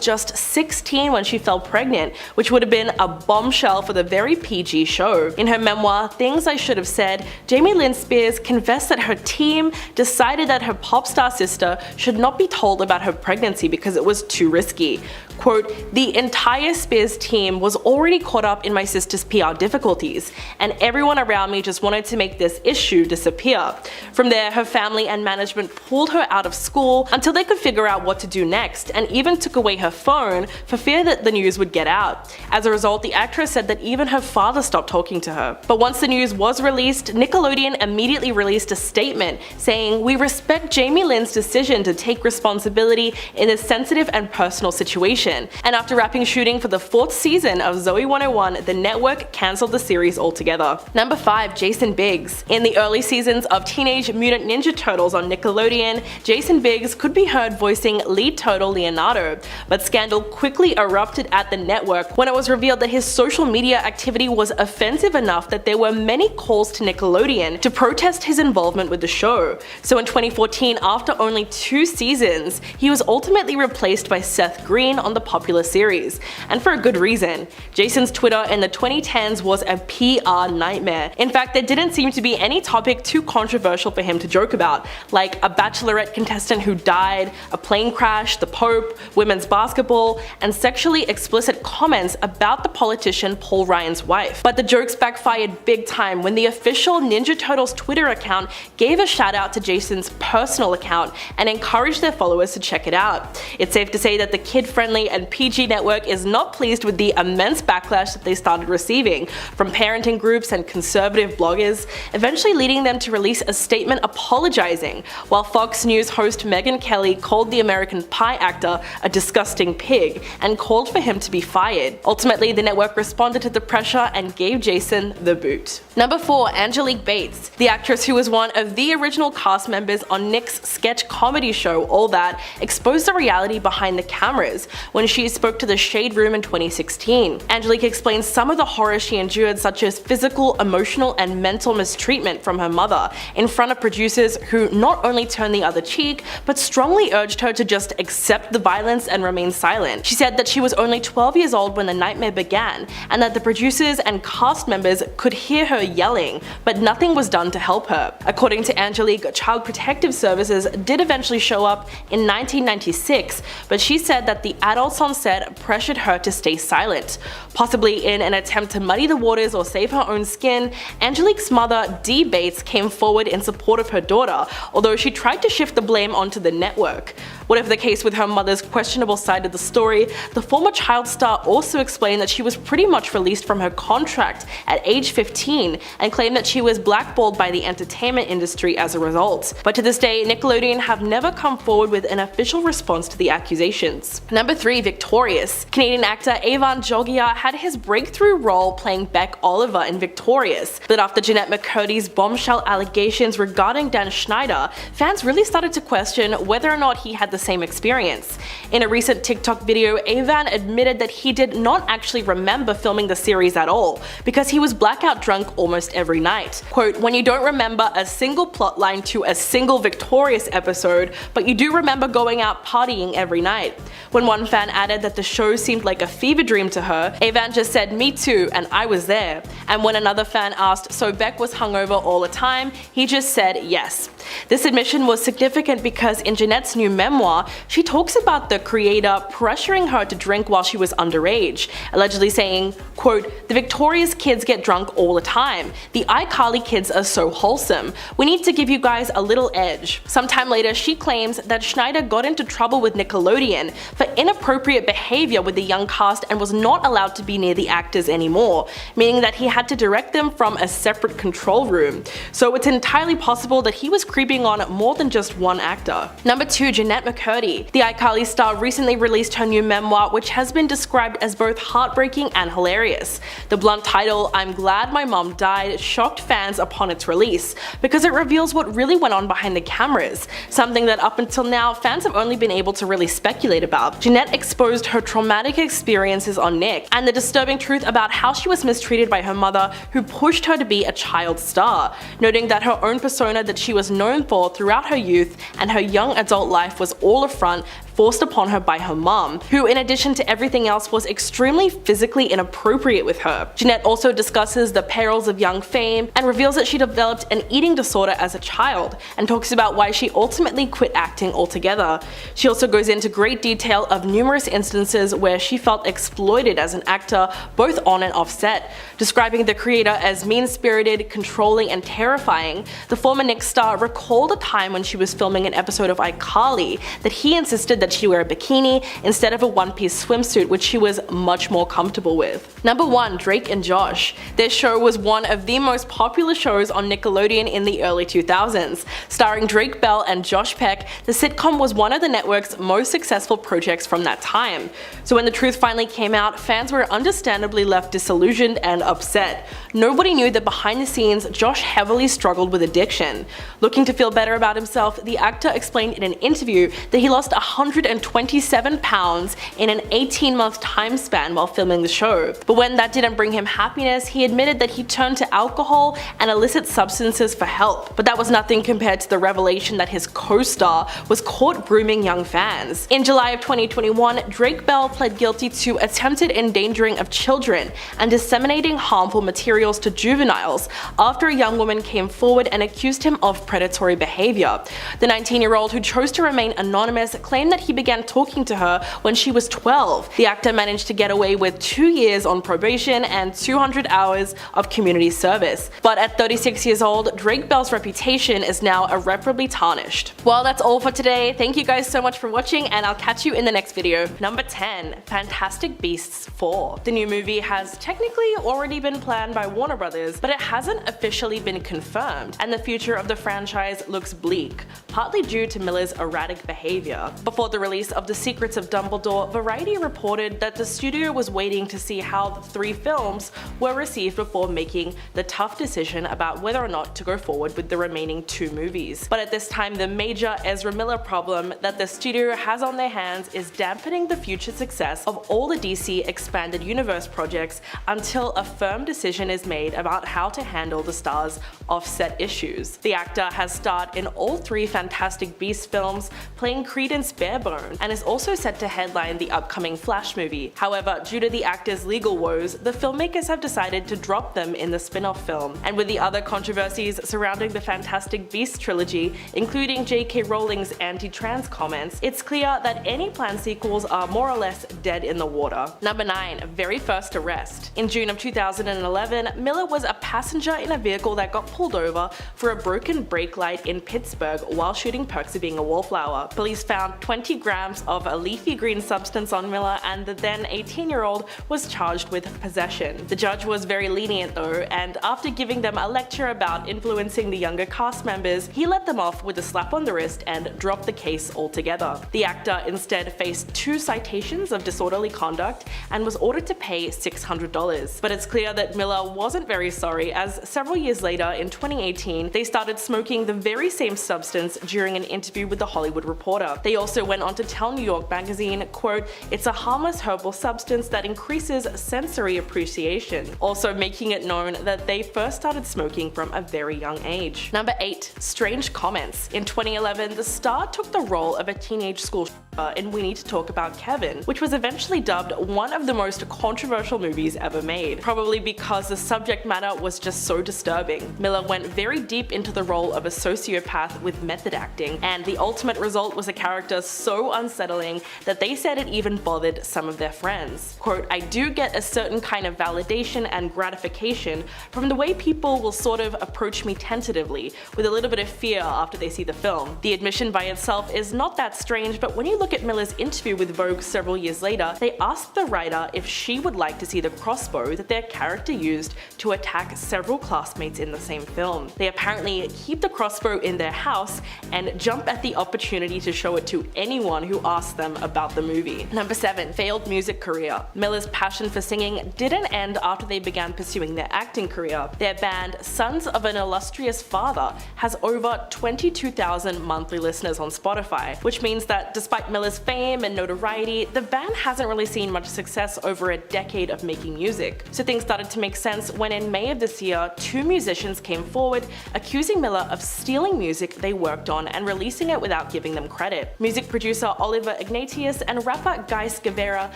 just 16 when she fell pregnant, which would have been a bombshell for the very PG show. In her memoir, Things I Should Have Said, Jamie Lynn Spears confessed that her team decided that her pop star sister should not be told about her pregnancy because it was too risky. Quote, "The entire Spears team was already caught up in my sister's PR difficulties, and everyone around me just wanted to make this issue disappear." From there, her family and management pulled her out of school until they could figure out what to do next, and even took away her phone for fear that the news would get out. As a result, the actress said that even her father stopped talking to her. But once the news was released, Nickelodeon immediately released a statement saying, "We respect Jamie Lynn's decision to take responsibility in this sensitive and personal situation." And after wrapping shooting for the 4th season of Zoey 101, the network cancelled the series altogether. Number 5. Jason Biggs. In the early seasons of Teenage Mutant Ninja Turtles on Nickelodeon, Jason Biggs could be heard voicing lead turtle Leonardo, but scandal quickly erupted at the network when it was revealed that his social media activity was offensive enough that there were many calls to Nickelodeon to protest his involvement with the show. So in 2014, after only 2 seasons, he was ultimately replaced by Seth Green on the popular series, and for a good reason. Jason's Twitter in the 2010s was a PR nightmare. In fact, there didn't seem to be any topic too controversial for him to joke about, like a Bachelorette contestant who died, a plane crash, the Pope, women's basketball, and sexually explicit comments about the politician Paul Ryan's wife. But the jokes backfired big time when the official Ninja Turtles Twitter account gave a shout out to Jason's personal account and encouraged their followers to check it out. It's safe to say that the kid-friendly and PG network is not pleased with the immense backlash that they started receiving from parenting groups and conservative bloggers, eventually leading them to release a statement apologizing, while Fox News host Megyn Kelly called the American Pie actor a disgusting pig and called for him to be fired. Ultimately, the network responded to the pressure and gave Jason the boot. Number 4. Angelique Bates. The actress who was one of the original cast members on Nick's sketch comedy show All That exposed the reality behind the cameras when she spoke to the Shade Room in 2016. Angelique explains some of the horror she endured, such as physical, emotional, and mental mistreatment from her mother in front of producers who not only turned the other cheek, but strongly urged her to just accept the violence and remain silent. She said that she was only 12 years old when the nightmare began, and that the producers and cast members could hear her yelling, but nothing was done to help her. According to Angelique, Child Protective Services did eventually show up in 1996, but she said that the adults on set pressured her to stay silent. Possibly in an attempt to muddy the waters or save her own skin, Angelique's mother, Dee Bates, came forward in support of her daughter, although she tried to shift the blame onto the network. Whatever the case with her mother's questionable side of the story, the former child star also explained that she was pretty much released from her contract at age 15 and claimed that she was blackballed by the entertainment industry as a result. But to this day, Nickelodeon have never come forward with an official response to the accusations. Number 3. Victorious. Canadian actor Evan Jogia had his breakthrough role playing Beck Oliver in Victorious, but after Jennette McCurdy's bombshell allegations regarding Dan Schneider, fans really started to question whether or not he had the same experience. In a recent TikTok video, Evan admitted that he did not actually remember filming the series at all, because he was blackout drunk almost every night. Quote, "When you don't remember a single plotline to a single Victorious episode, but you do remember going out partying every night." When one fan added that the show seemed like a fever dream to her, Evan just said, "Me too, and I was there." And when another fan asked, "So Beck was hungover all the time?" he just said yes. This admission was significant because in Jennette's new memoir, she talks about the creator pressuring her to drink while she was underage, allegedly saying, quote, "The Victorious kids get drunk all the time. The iCarly kids are so wholesome. We need to give you guys a little edge." Sometime later, she claims that Schneider got into trouble with Nickelodeon for inappropriate behavior with the young cast and was not allowed to be near the actors anymore, meaning that he had to direct them from a separate control room. So it's entirely possible that he was creeping on more than just one actor. Number 2. Jennette McCurdy. The iCarly star recently released her new memoir, which has been described as both heartbreaking and hilarious. The blunt title, "I'm Glad My Mom Died," shocked fans upon its release, because it reveals what really went on behind the cameras, something that up until now fans have only been able to really speculate about. Jennette exposed her traumatic experiences on Nick, and the disturbing truth about how she was mistreated by her mother, who pushed her to be a child star, noting that her own persona that she was known for throughout her youth and her young adult life was all a front forced upon her by her mom, who in addition to everything else was extremely physically inappropriate with her. Jennette also discusses the perils of young fame and reveals that she developed an eating disorder as a child, and talks about why she ultimately quit acting altogether. She also goes into great detail of numerous instances where she felt exploited as an actor, both on and off set, describing the creator as mean-spirited, controlling, and terrifying. The former Nick star recalled a time when she was filming an episode of iCarly that he insisted that she wear a bikini instead of a one-piece swimsuit, which she was much more comfortable with. Number 1. Drake and Josh. This show was one of the most popular shows on Nickelodeon in the early 2000s. Starring Drake Bell and Josh Peck, the sitcom was one of the network's most successful projects from that time. So when the truth finally came out, fans were understandably left disillusioned and upset. Nobody knew that behind the scenes, Josh heavily struggled with addiction. Looking to feel better about himself, the actor explained in an interview that he lost 127 pounds in an 18-month time span while filming the show. But when that didn't bring him happiness, he admitted that he turned to alcohol and illicit substances for help. But that was nothing compared to the revelation that his co-star was caught grooming young fans. In July of 2021, Drake Bell pled guilty to attempted endangering of children and disseminating harmful materials to juveniles after a young woman came forward and accused him of predatory behavior. The 19-year-old, who chose to remain anonymous, claimed that he began talking to her when she was 12. The actor managed to get away with 2 years on probation and 200 hours of community service. But at 36 years old, Drake Bell's reputation is now irreparably tarnished. Well, that's all for today. Thank you guys so much for watching, and I'll catch you in the next video. Number 10. Fantastic Beasts 4. The new movie has technically already been planned by Warner Brothers, but it hasn't officially been confirmed, and the future of the franchise looks bleak, partly due to Miller's erratic behavior. Before the the release of The Secrets of Dumbledore, Variety reported that the studio was waiting to see how the 3 films were received before making the tough decision about whether or not to go forward with the remaining 2 movies. But at this time, the major Ezra Miller problem that the studio has on their hands is dampening the future success of all the DC Expanded Universe projects until a firm decision is made about how to handle the star's offset issues. The actor has starred in all 3 Fantastic Beasts films, playing Credence Barebone, and is also set to headline the upcoming Flash movie. However, due to the actor's legal woes, the filmmakers have decided to drop them in the spin-off film. And with the other controversies surrounding the Fantastic Beasts trilogy, including J.K. Rowling's anti-trans comments, it's clear that any planned sequels are more or less dead in the water. Number 9. Very first arrest. In June of 2011, Miller was a passenger in a vehicle that got pulled over for a broken brake light in Pittsburgh while shooting Perks of Being a Wallflower. Police found 20 grams of a leafy green substance on Miller, and the then 18-year-old was charged with possession. The judge was very lenient though, and after giving them a lecture about influencing the younger cast members, he let them off with a slap on the wrist and dropped the case altogether. The actor instead faced 2 citations of disorderly conduct and was ordered to pay $600. But it's clear that Miller wasn't very sorry, as several years later in 2018, they started smoking the very same substance during an interview with The Hollywood Reporter. They also went on to tell New York Magazine, quote, "It's a harmless herbal substance that increases sensory appreciation," also making it known that they first started smoking from a very young age. Number 8. Strange comments. In 2011, the star took the role of a teenage school in We Need to Talk About Kevin, which was eventually dubbed one of the most controversial movies ever made, probably because the subject matter was just so disturbing. Miller went very deep into the role of a sociopath with method acting, and the ultimate result was a character so unsettling that they said it even bothered some of their friends. Quote, "I do get a certain kind of validation and gratification from the way people will sort of approach me tentatively, with a little bit of fear after they see the film. The admission by itself is not that strange, but when you look at Miller's interview with Vogue several years later, they asked the writer if she would like to see the crossbow that their character used to attack several classmates in the same film. They apparently keep the crossbow in their house and jump at the opportunity to show it to anyone who asks them about the movie." Number 7. Failed music career. Miller's passion for singing didn't end after they began pursuing their acting career. Their band, Sons of an Illustrious Father, has over 22,000 monthly listeners on Spotify, which means that despite Miller's fame and notoriety, the band hasn't really seen much success over a decade of making music. So things started to make sense when in May of this year, 2 musicians came forward accusing Miller of stealing music they worked on and releasing it without giving them credit. Music producer Oliver Ignatius and rapper Guy Scavera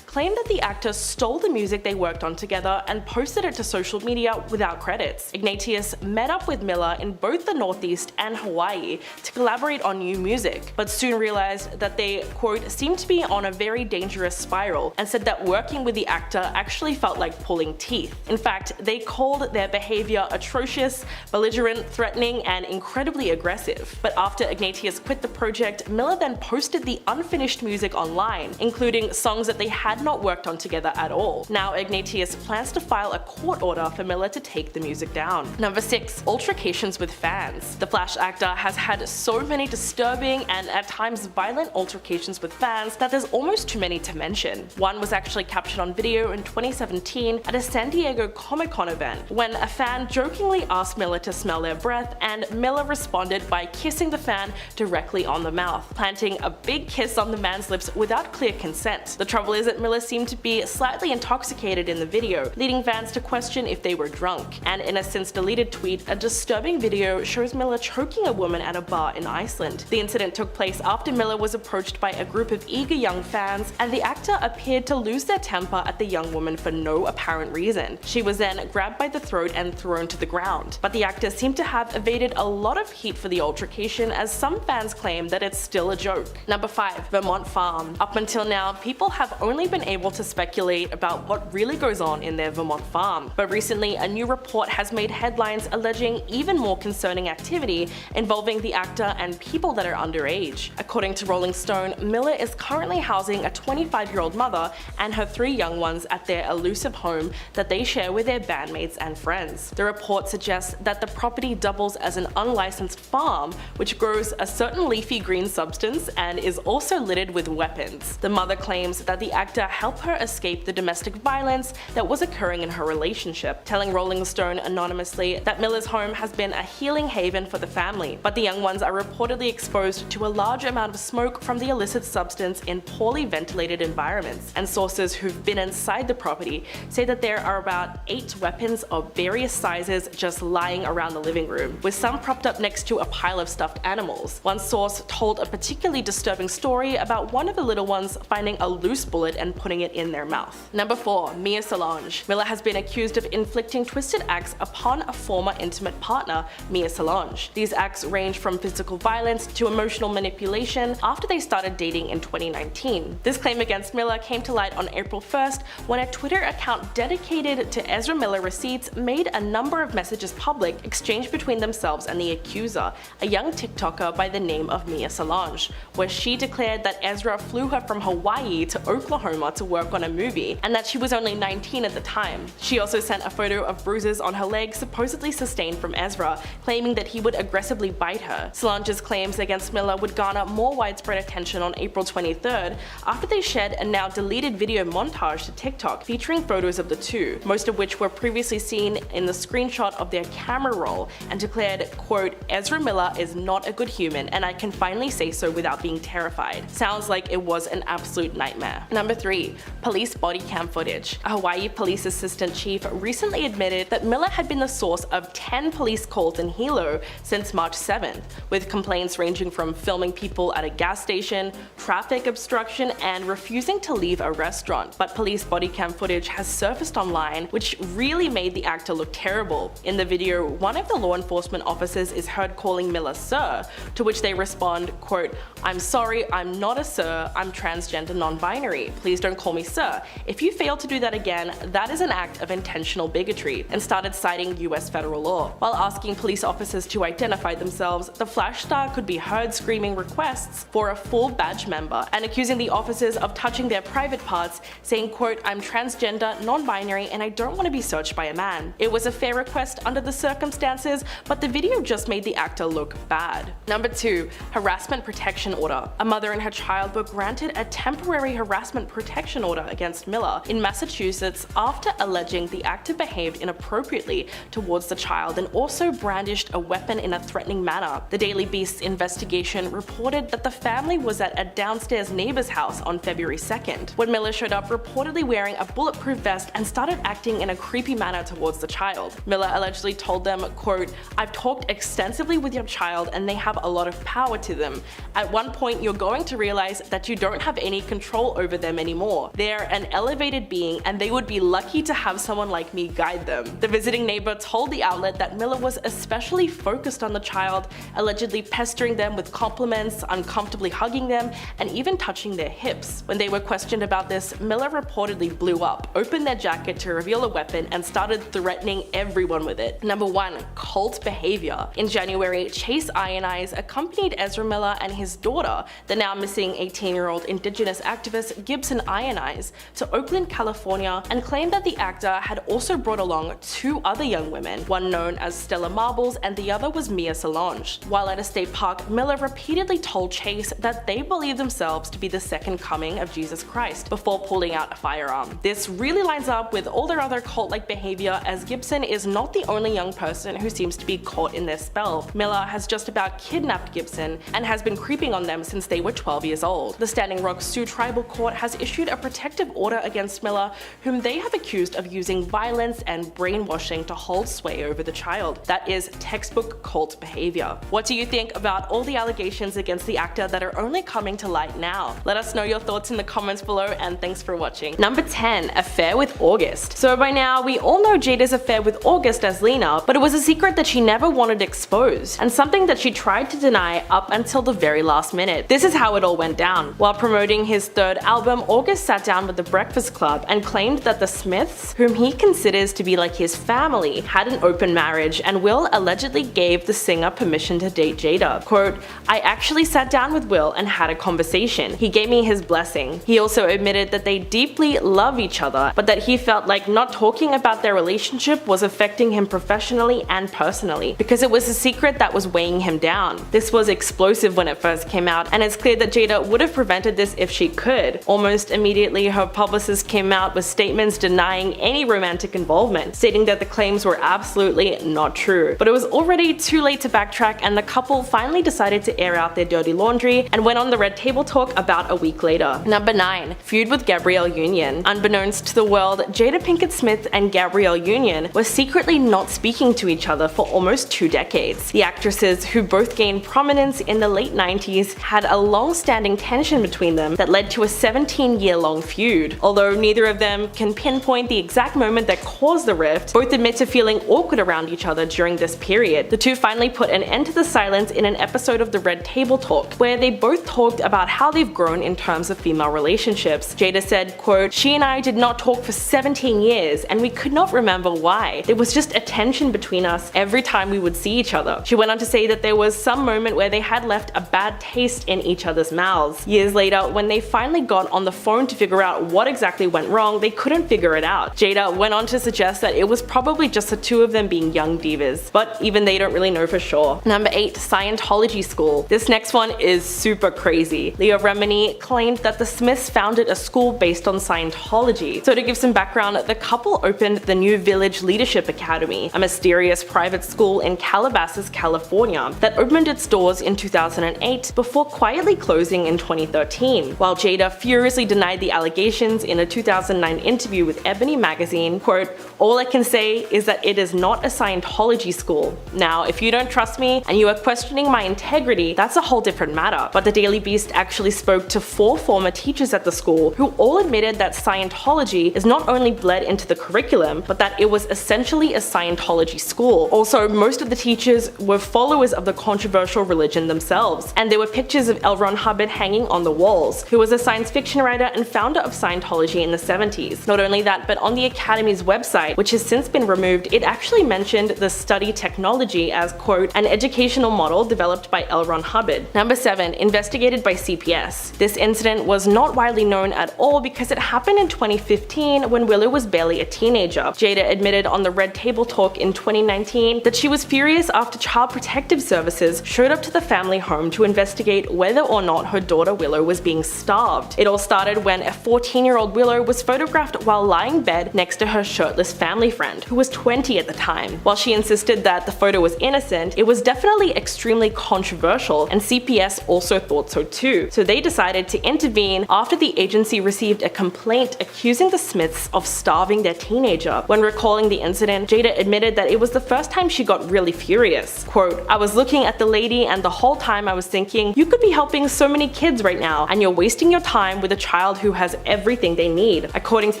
claimed that the actor stole the music they worked on together and posted it to social media without credits. Ignatius met up with Miller in both the Northeast and Hawaii to collaborate on new music, but soon realized that they, quote, "seemed to be on a very dangerous spiral," and said that working with the actor actually felt like pulling teeth. In fact, they called their behavior atrocious, belligerent, threatening, and incredibly aggressive. But after Ignatius quit the project, Miller then posted the unfinished music online, including songs that they had not worked on together at all. Now Ignatius plans to file a court order for Miller to take the music down. Number 6. Altercations with fans. The Flash actor has had so many disturbing and at times violent altercations with fans that there's almost too many to mention. One was actually captured on video in 2017 at a San Diego Comic-Con event, when a fan jokingly asked Miller to smell their breath, and Miller responded by kissing the fan directly on the mouth, planting a big kiss on the man's lips without clear consent. The trouble is that Miller seemed to be slightly intoxicated in the video, leading fans to question if they were drunk. And in a since deleted tweet, a disturbing video shows Miller choking a woman at a bar in Iceland. The incident took place after Miller was approached by a group of eager young fans, and the actor appeared to lose their temper at the young woman for no apparent reason. She was then grabbed by the throat and thrown to the ground. But the actor seemed to have evaded a lot of heat for the altercation, as some fans claim that it's still a joke. Number 5. Vermont farm. Up until now, people have only been able to speculate about what really goes on in their Vermont farm. But recently, a new report has made headlines alleging even more concerning activity involving the actor and people that are underage. According to Rolling Stone, Miller is currently housing a 25-year-old mother and her 3 young ones at their elusive home that they share with their bandmates and friends. The report suggests that the property doubles as an unlicensed farm, which grows a certain leafy green substance and is also littered with weapons. The mother claims that the actor helped her escape the domestic violence that was occurring in her relationship, telling Rolling Stone anonymously that Miller's home has been a healing haven for the family, but the young ones are reportedly exposed to a large amount of smoke from the illicit substance in poorly ventilated environments, and sources who've been inside the property say that there are about 8 weapons of various sizes just lying around the living room, with some propped up next to a pile of stuffed animals. One source told a particularly disturbing story about one of the little ones finding a loose bullet and putting it in their mouth. Number 4. Mia Solange. Miller has been accused of inflicting twisted acts upon a former intimate partner, Mia Solange. These acts range from physical violence to emotional manipulation after they started dating in 2019. This claim against Miller came to light on April 1st when a Twitter account dedicated to Ezra Miller receipts made a number of messages public exchanged between themselves and the accuser, a young TikToker by the name of Mia Solange, where she declared that Ezra flew her from Hawaii to Oklahoma to work on a movie, and that she was only 19 at the time. She also sent a photo of bruises on her leg supposedly sustained from Ezra, claiming that he would aggressively bite her. Solange's claims against Miller would garner more widespread attention on April 23rd after they shared a now deleted video montage to TikTok featuring photos of the two, most of which were previously seen in the screenshot of their camera roll, and declared, quote, "Ezra Miller is not a good human and I can finally say so without being terrified." Sounds like it was an absolute nightmare. Number 3. Police body cam footage. A Hawaii police assistant chief recently admitted that Miller had been the source of 10 police calls in Hilo since March 7th, with complaints ranging from filming people at a gas station, traffic obstruction, and refusing to leave a restaurant. But police body cam footage has surfaced online, which really made the actor look terrible. In the video, one of the law enforcement officers is heard calling Miller sir, to which they respond, quote, "I'm sorry, I'm not a sir, I'm transgender non-binary. Please don't call me sir. If you fail to do that again, that is an act of intentional bigotry," and started citing US federal law. While asking police officers to identify themselves, the Flash star could be heard screaming requests for a full badge member and accusing the officers of touching their private parts, saying, quote, "I'm transgender, non-binary, and I don't want to be searched by a man." It was a fair request under the circumstances, but the video just made the actor look bad. Number 2. Harassment protection order. A mother and her child were granted a temporary harassment protection order against Miller in Massachusetts after alleging the actor behaved inappropriately towards the child and also brandished a weapon in a threatening manner. The Daily Beast's investigation reported that the family was at a downstairs neighbor's house on February 2nd, when Miller showed up reportedly wearing a bulletproof vest and started acting in a creepy manner towards the child. Miller allegedly told them, quote, "I've talked extensively with your child and they have a lot of power to them. At one point you're going to realize that you don't have any control over them anymore. They're an elevated being and they would be lucky to have someone like me guide them." The visiting neighbor told the outlet that Miller was especially focused on the child, allegedly pestering them with compliments, uncomfortably hugging them, and even touching their hips. When they were questioned about this, Miller reportedly blew up, opened their jacket to reveal a weapon, and started threatening everyone with it. Number 1. Cult behavior. In January, Chase Ionized accompanied Ezra Miller and his daughter, the now missing 18-year-old indigenous activist Gibson Ionized, to Oakland, California, and claimed that the actor had also brought along 2 other young women, one known as Stella Marbles and the other was Mia Solange. While at a state park, Miller repeatedly told Chase that they believed themselves to be the second coming of Jesus Christ before pulling out a firearm. This really lines up with all their other cult-like behavior, as Gibson is not the only young person who seems to be caught in their spell. Miller has just about kidnapped Gibson and has been creeping on them since they were 12 years old. The Standing Rock Sioux Tribal Court has issued a protective order against Miller, whom they have accused of using violence and brainwashing to hold sway over the child. That is textbook cult behavior. What do you think about all the allegations against the actor that are only coming to light now? Let us know your thoughts in the comments below, and thanks for watching. Number 10. Affair with August. So by now, we all know Jada's affair with August as Lena, but it was a secret that she never wanted exposed, and something that she tried to deny up until the very last minute. This is how it all went down. While promoting his 3rd album, August sat down with the Breakfast Club and claimed that the Smiths, whom he considers to be like his family, had an open marriage, and Will allegedly gave the singer permission to date Jada. Quote, "I actually sat down with Will and had had a conversation. He gave me his blessing. He also admitted that they deeply love each other, but that he felt like not talking about their relationship was affecting him professionally and personally, because it was a secret that was weighing him down. This was explosive when it first came out, and it's clear that Jada would have prevented this if she could. Almost immediately, her publicist came out with statements denying any romantic involvement, stating that the claims were absolutely not true. But it was already too late to backtrack, and the couple finally decided to air out their dirty laundry and went on the Red Table Talk about a week later. Number 9. Feud with Gabrielle Union. Unbeknownst to the world, Jada Pinkett Smith and Gabrielle Union were secretly not speaking to each other for almost 2 decades. The actresses, who both gained prominence in the late 90s, had a long-standing tension between them that led to a 17-year-long feud. Although neither of them can pinpoint the exact moment that caused the rift, both admit to feeling awkward around each other during this period. The two finally put an end to the silence in an episode of the Red Table Talk, where they both talked about how they've grown in terms of female relationships. Jada said, quote, "She and I did not talk for 17 years, and we could not remember why. There was just a tension between us every time we would see each other." She went on to say that there was some moment where they had left a bad taste in each other's mouths. Years later, when they finally got on the phone to figure out what exactly went wrong, they couldn't figure it out. Jada went on to suggest that it was probably just the two of them being young divas, but even they don't really know for sure. Number 8. Scientology school. This next one is super crazy. Leah Remini claimed that the Smiths founded a school based on Scientology. So to give some background, the couple opened the New Village Leadership Academy, a mysterious private school in Calabasas, California, that opened its doors in 2008 before quietly closing in 2013. While Jada furiously denied the allegations in a 2009 interview with Ebony magazine, quote, "All I can say is that it is not a Scientology school. Now, if you don't trust me and you are questioning my integrity, that's a whole different matter." But the Daily Beast actually spoke to 4 former teachers at the school who all admitted that Scientology is not only bled into the curriculum, but that it was essentially a Scientology school. Also, most of the teachers were followers of the controversial religion themselves, and there were pictures of L. Ron Hubbard hanging on the walls, who was a science fiction writer and founder of Scientology in the 70s. Not only that, but on the Academy's website, which has since been removed, it actually mentioned the study technology as, quote, "an educational model developed by L. Ron Hubbard." Number 7. Investigated by CPS. This incident was not widely known at all because it happened in 2015 when Willow was barely a teenager. Jada admitted on the Red Table Talk in 2019 that she was furious after Child Protective Services showed up to the family home to investigate whether or not her daughter Willow was being starved. It all started when a 14-year-old Willow was photographed while lying in bed next to her shirtless family friend, who was 20 at the time. While she insisted that the photo was innocent, it was definitely extremely controversial, and CPS also thought so too. So they decided to intervene after the agency received a complaint accusing the Smiths of starving their teenager. When recalling the incident, Jada admitted that it was the first time she got really furious. Quote, "I was looking at the lady and the whole time I was thinking, you could be helping so many kids right now, and you're wasting your time with a child who has everything they need." According to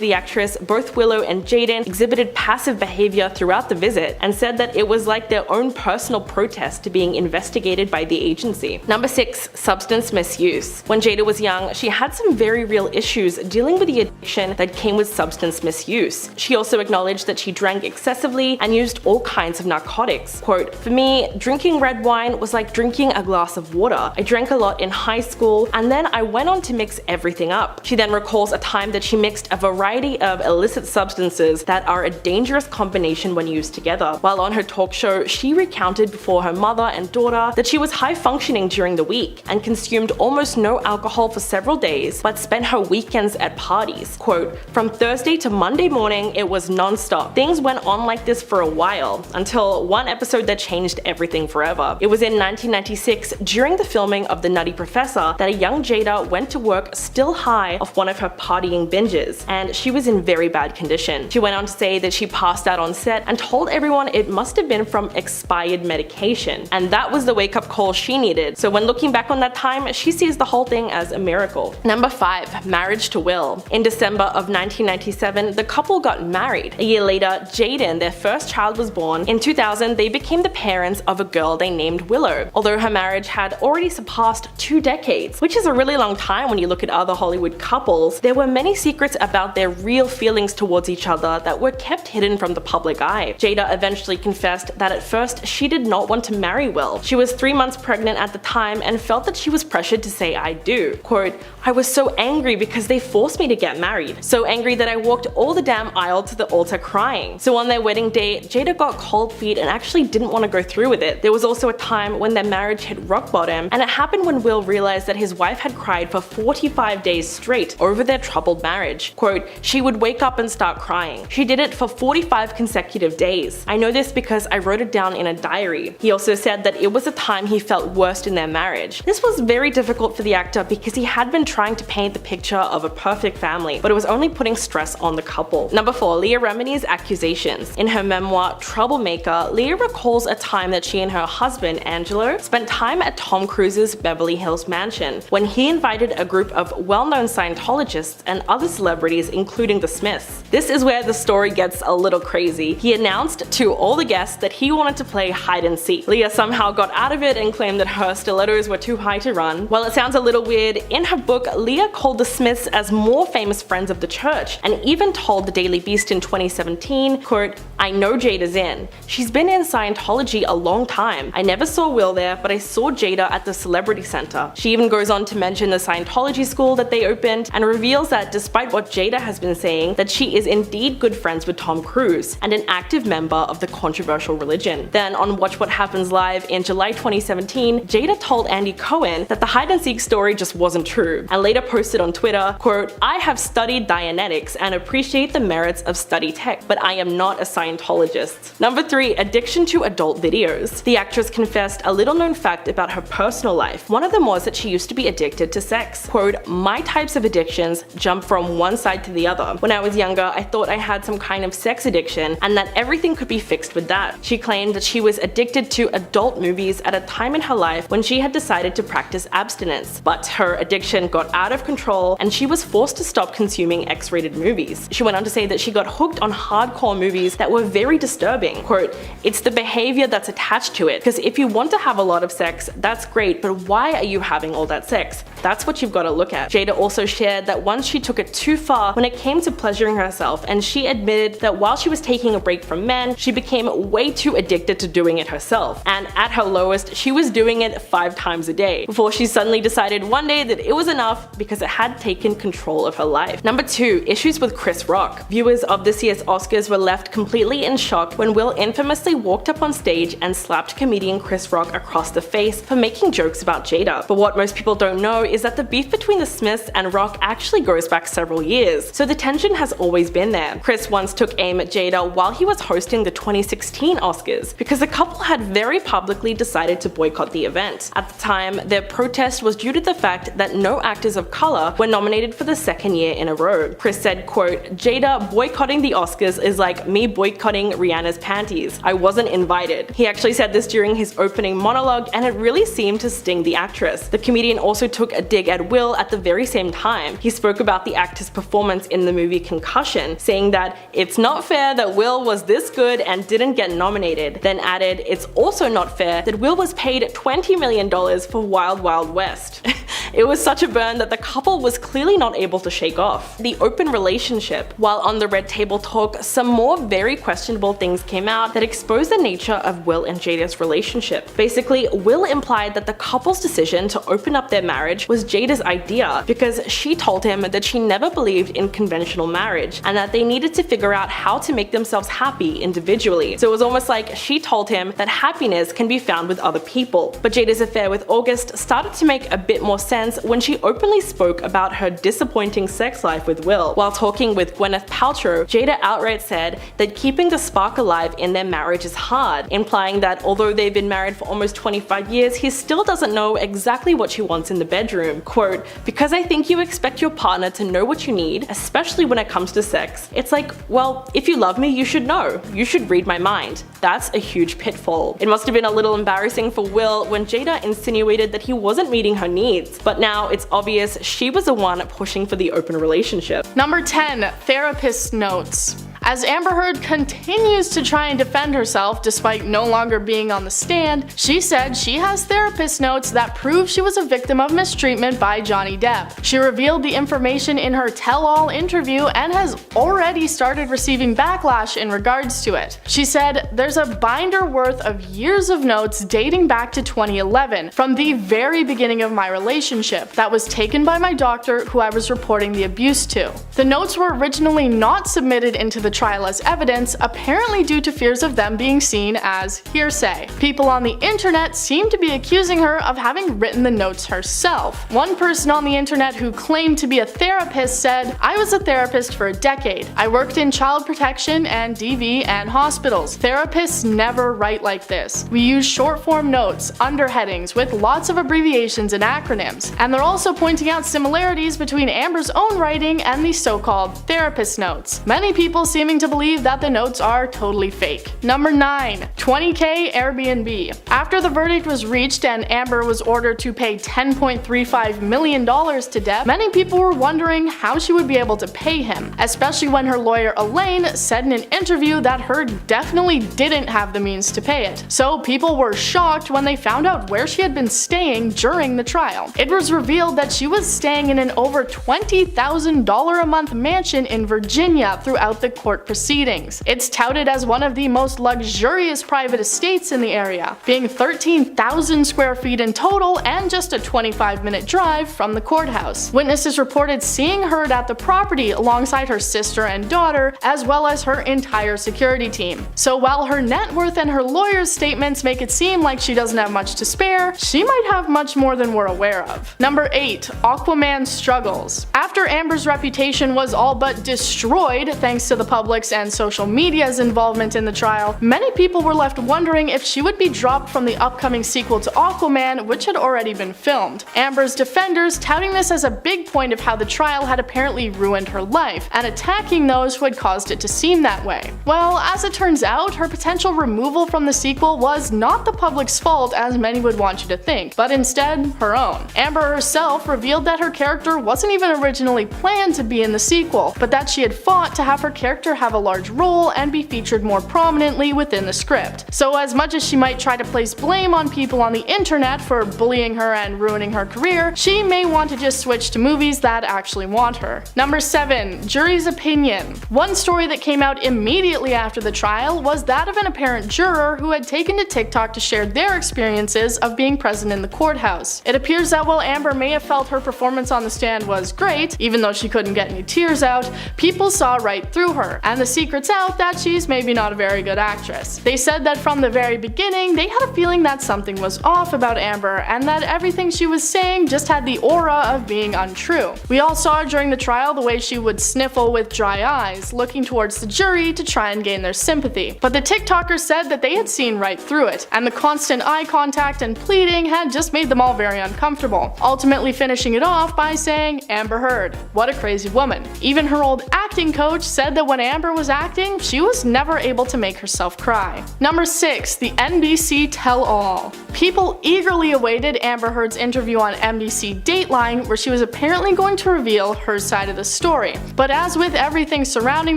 the actress, both Willow and Jaden exhibited passive behavior throughout the visit and said that it was like their own personal protest to being investigated by the agency. Number 6. Substance misuse. When Jada was young, she had some very real issues dealing with the addiction that came with substance misuse. She also acknowledged that she drank excessively and used all kinds of narcotics. Quote, "For me, drinking red wine was like drinking a glass of water. I drank a lot in high school, and then I went on to mix everything up." She then recalls a time that she mixed a variety of illicit substances that are a dangerous combination when used together. While on her talk show, she recounted before her mother and daughter that she was high functioning during the week and consumed almost no alcohol for several days, but spent her weekends at parties. Quote, "From Thursday to Monday morning, it was non-stop. Things went on like this for a while, until one episode that changed everything forever. It was in 1996, during the filming of The Nutty Professor, that a young Jada went to work still high off one of her partying binges, and she was in very bad condition." She went on to say that she passed out on set and told everyone it must have been from expired medication, and that was the wake-up call she needed. So when looking back on that time, she sees the whole thing as a miracle. Number 5. Marriage to Will. In December of 1997, the couple got married. A year later, Jaden, their first child, was born. In 2000, they became the parents of a girl they named Willow. Although her marriage had already surpassed 2 decades, which is a really long time when you look at other Hollywood couples, there were many secrets about their real feelings towards each other that were kept hidden from the public eye. Jada eventually confessed that at first she did not want to marry Will. She was 3 months pregnant at the time and felt that she was pressured to say I do. Quote, I was so angry because they forced me to get married. So angry that I walked all the damn aisle to the altar crying. So on their wedding day, Jada got cold feet and actually didn't want to go through with it. There was also a time when their marriage hit rock bottom, and it happened when Will realized that his wife had cried for 45 days straight over their troubled marriage. Quote, she would wake up and start crying. She did it for 45 consecutive days. I know this because I wrote it down in a diary. He also said that it was a time he felt worst in their marriage. This was very difficult for the actor because he had been trying to paint the picture of a perfect family, but it was only putting stress on the couple. Number 4. Leah Remini's accusations. In her memoir, Troublemaker, Leah recalls a time that she and her husband, Angelo, spent time at Tom Cruise's Beverly Hills mansion when he invited a group of well-known Scientologists and other celebrities, including the Smiths. This is where the story gets a little crazy. He announced to all the guests that he wanted to play hide and seek. Leah somehow got out of it and claimed that her stilettos were too high to run. While it sounds a little weird, in her book, Leah called the Smiths as more famous friends of the church, and even told the Daily Beast in 2017, quote, I know Jada's in. She's been in Scientology a long time. I never saw Will there, but I saw Jada at the Celebrity Center. She even goes on to mention the Scientology school that they opened, and reveals that despite what Jada has been saying, that she is indeed good friends with Tom Cruise, and an active member of the controversial religion. Then on Watch What Happens Live in July 2017, Jada told Andy Cohen that the hide and seek story just wasn't true, and later posted on Twitter, quote, I have studied Dianetics and appreciate the merits of study tech, but I am not a Scientologist. Number 3. Addiction to adult videos. The actress confessed a little known fact about her personal life. One of them was that she used to be addicted to sex. Quote, my types of addictions jump from one side to the other. When I was younger, I thought I had some kind of sex addiction and that everything could be fixed with that. She claimed that she was addicted to adult movies at a time in her life when she had decided to practice abstinence. But her addiction got out of control and she was forced to stop consuming X-rated movies. She went on to say that she got hooked on hardcore movies that were very disturbing. Quote, it's the behavior that's attached to it, because if you want to have a lot of sex, that's great, but why are you having all that sex? That's what you've got to look at. Jada also shared that once she took it too far when it came to pleasuring herself, and she admitted that while she was taking a break from men, she became way too addicted to doing it herself. And at her lowest, she was doing it 5 times a day, before she suddenly decided one day that it was enough because it had taken control of her life. Number 2. Issues with Chris Rock. Viewers of this year's Oscars were left completely in shock when Will infamously walked up on stage and slapped comedian Chris Rock across the face for making jokes about Jada. But what most people don't know is that the beef between the Smiths and Rock actually goes back several years, so the tension has always been there. Chris once took aim at Jada while he was hosting the 2016 Oscars, because the couple had very publicly decided to boycott the event. At the time, their protest was due to the fact that no actors of color were nominated for the 2nd year in a row. Chris said, quote, Jada boycotting the Oscars is like me boycotting Rihanna's panties. I wasn't invited. He actually said this during his opening monologue, and it really seemed to sting the actress. The comedian also took a dig at Will at the very same time. He spoke about the actor's performance in the movie Concussion, saying that it's not fair that Will was this good and didn't get nominated, then added it's also not fair that Will was paid $20 million for Wild Wild West. It was such a burn that the couple was clearly not able to shake off. The open relationship. While on the Red Table Talk, some more very questionable things came out that exposed the nature of Will and Jada's relationship. Basically, Will implied that the couple's decision to open up their marriage was Jada's idea, because she told him that she never believed in conventional marriage and that they needed to figure out how to make themselves happy individually. So it was almost like she told him that happiness can be found with other people. But Jada's affair with August started to make a bit more sense when she openly spoke about her disappointing sex life with Will. While talking with Gwyneth Paltrow, Jada outright said that keeping the spark alive in their marriage is hard, implying that although they've been married for almost 25 years, he still doesn't know exactly what she wants in the bedroom. Quote, because I think you expect your partner to know what you need, especially when it comes to sex. It's like, well, if you love me, you should know. You should read my mind. That's a huge pitfall. It must have been a little embarrassing for Will when Jada insinuated that he wasn't meeting her needs, but now it's obvious she was the one pushing for the open relationship. Number 10. Therapist notes. As Amber Heard continues to try and defend herself despite no longer being on the stand, she said she has therapist notes that prove she was a victim of mistreatment by Johnny Depp. She revealed the information in her tell-all interview and has already started receiving backlash in regards to it. She said, "There's a binder worth of years of notes dating back to 2011, from the very beginning of my relationship, that was taken by my doctor who I was reporting the abuse to. The notes were originally not submitted into the trial as evidence, apparently due to fears of them being seen as hearsay. People on the internet seem to be accusing her of having written the notes herself. One person on the internet who claimed to be a therapist said, "I was a therapist for a decade. I worked in child protection and DV and hospitals. Therapists never write like this. We use short form notes, underheadings with lots of abbreviations and acronyms." And they're also pointing out similarities between Amber's own writing and the so-called therapist notes. Many people seeming to believe that the notes are totally fake. Number 9. 20K Airbnb. After the verdict was reached and Amber was ordered to pay $10.35 million to Depp, many people were wondering how she would be able to pay him, especially when her lawyer Elaine said in an interview that Heard definitely didn't have the means to pay it. So people were shocked when they found out where she had been staying during the trial. It was revealed that she was staying in an over $20,000 a month mansion in Virginia throughout the court proceedings. It's touted as one of the most luxurious private estates in the area, being 13,000 square feet in total and just a 25-minute drive from the courthouse. Witnesses reported seeing Heard at the property alongside her sister and daughter, as well as her entire security team. So while her net worth and her lawyer's statements make it seem like she doesn't have much to spare, she might have much more than we're aware of. Number 8. Aquaman struggles. After Amber's reputation was all but destroyed thanks to the public's and social media's involvement in the trial, many people were left wondering if she would be dropped from the upcoming sequel to Aquaman, which had already been filmed. Amber's defenders touting this as a big point of how the trial had apparently ruined her life, and attacking those who had caused it to seem that way. Well, as it turns out, her potential removal from the sequel was not the public's fault as many would want you to think, but instead her own. Amber herself revealed that her character wasn't even originally planned to be in the sequel, but that she had fought to have her character have a large role and be featured more prominently within the script. So as much as she might try to place blame on people on the internet for bullying her and ruining her career, she may want to just switch to movies that actually want her. Number 7. Jury's opinion. One story that came out immediately after the trial was that of an apparent juror who had taken to TikTok to share their experiences of being present in the courthouse. It appears that while Amber may have felt her performance on the stand was great, even though she couldn't get any tears out, people saw right through her, and the secret's out that she's maybe not a very good actress. They said that from the very beginning, they had a feeling that something was off about Amber, and that everything she was saying just had the aura of being untrue. We all saw during the trial the way she would sniffle with dry eyes, looking towards the jury to try and gain their sympathy. But the TikTokers said that they had seen right through it, and the constant eye contact and pleading had just made them all very uncomfortable, ultimately finishing it off by saying, "Amber Heard, what a crazy woman." Even her old acting coach said that when Amber was acting, she was never able to make herself cry. Number 6. The NBC tell-all. People eagerly awaited Amber Heard's interview on NBC Dateline, where she was apparently going to reveal her side of the story. But as with everything surrounding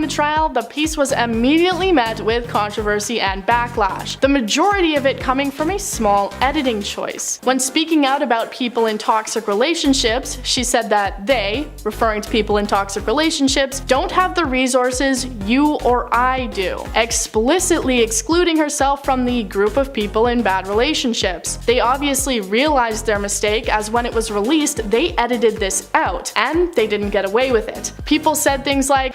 the trial, the piece was immediately met with controversy and backlash, the majority of it coming from a small editing choice. When speaking out about people in toxic relationships, she said that they, referring to people in toxic relationships, don't have the resources you or I do, explicitly excluding herself from the group of people in bad relationships. They obviously realized their mistake, as when it was released, they edited this out, and they didn't get away with it. People said things like,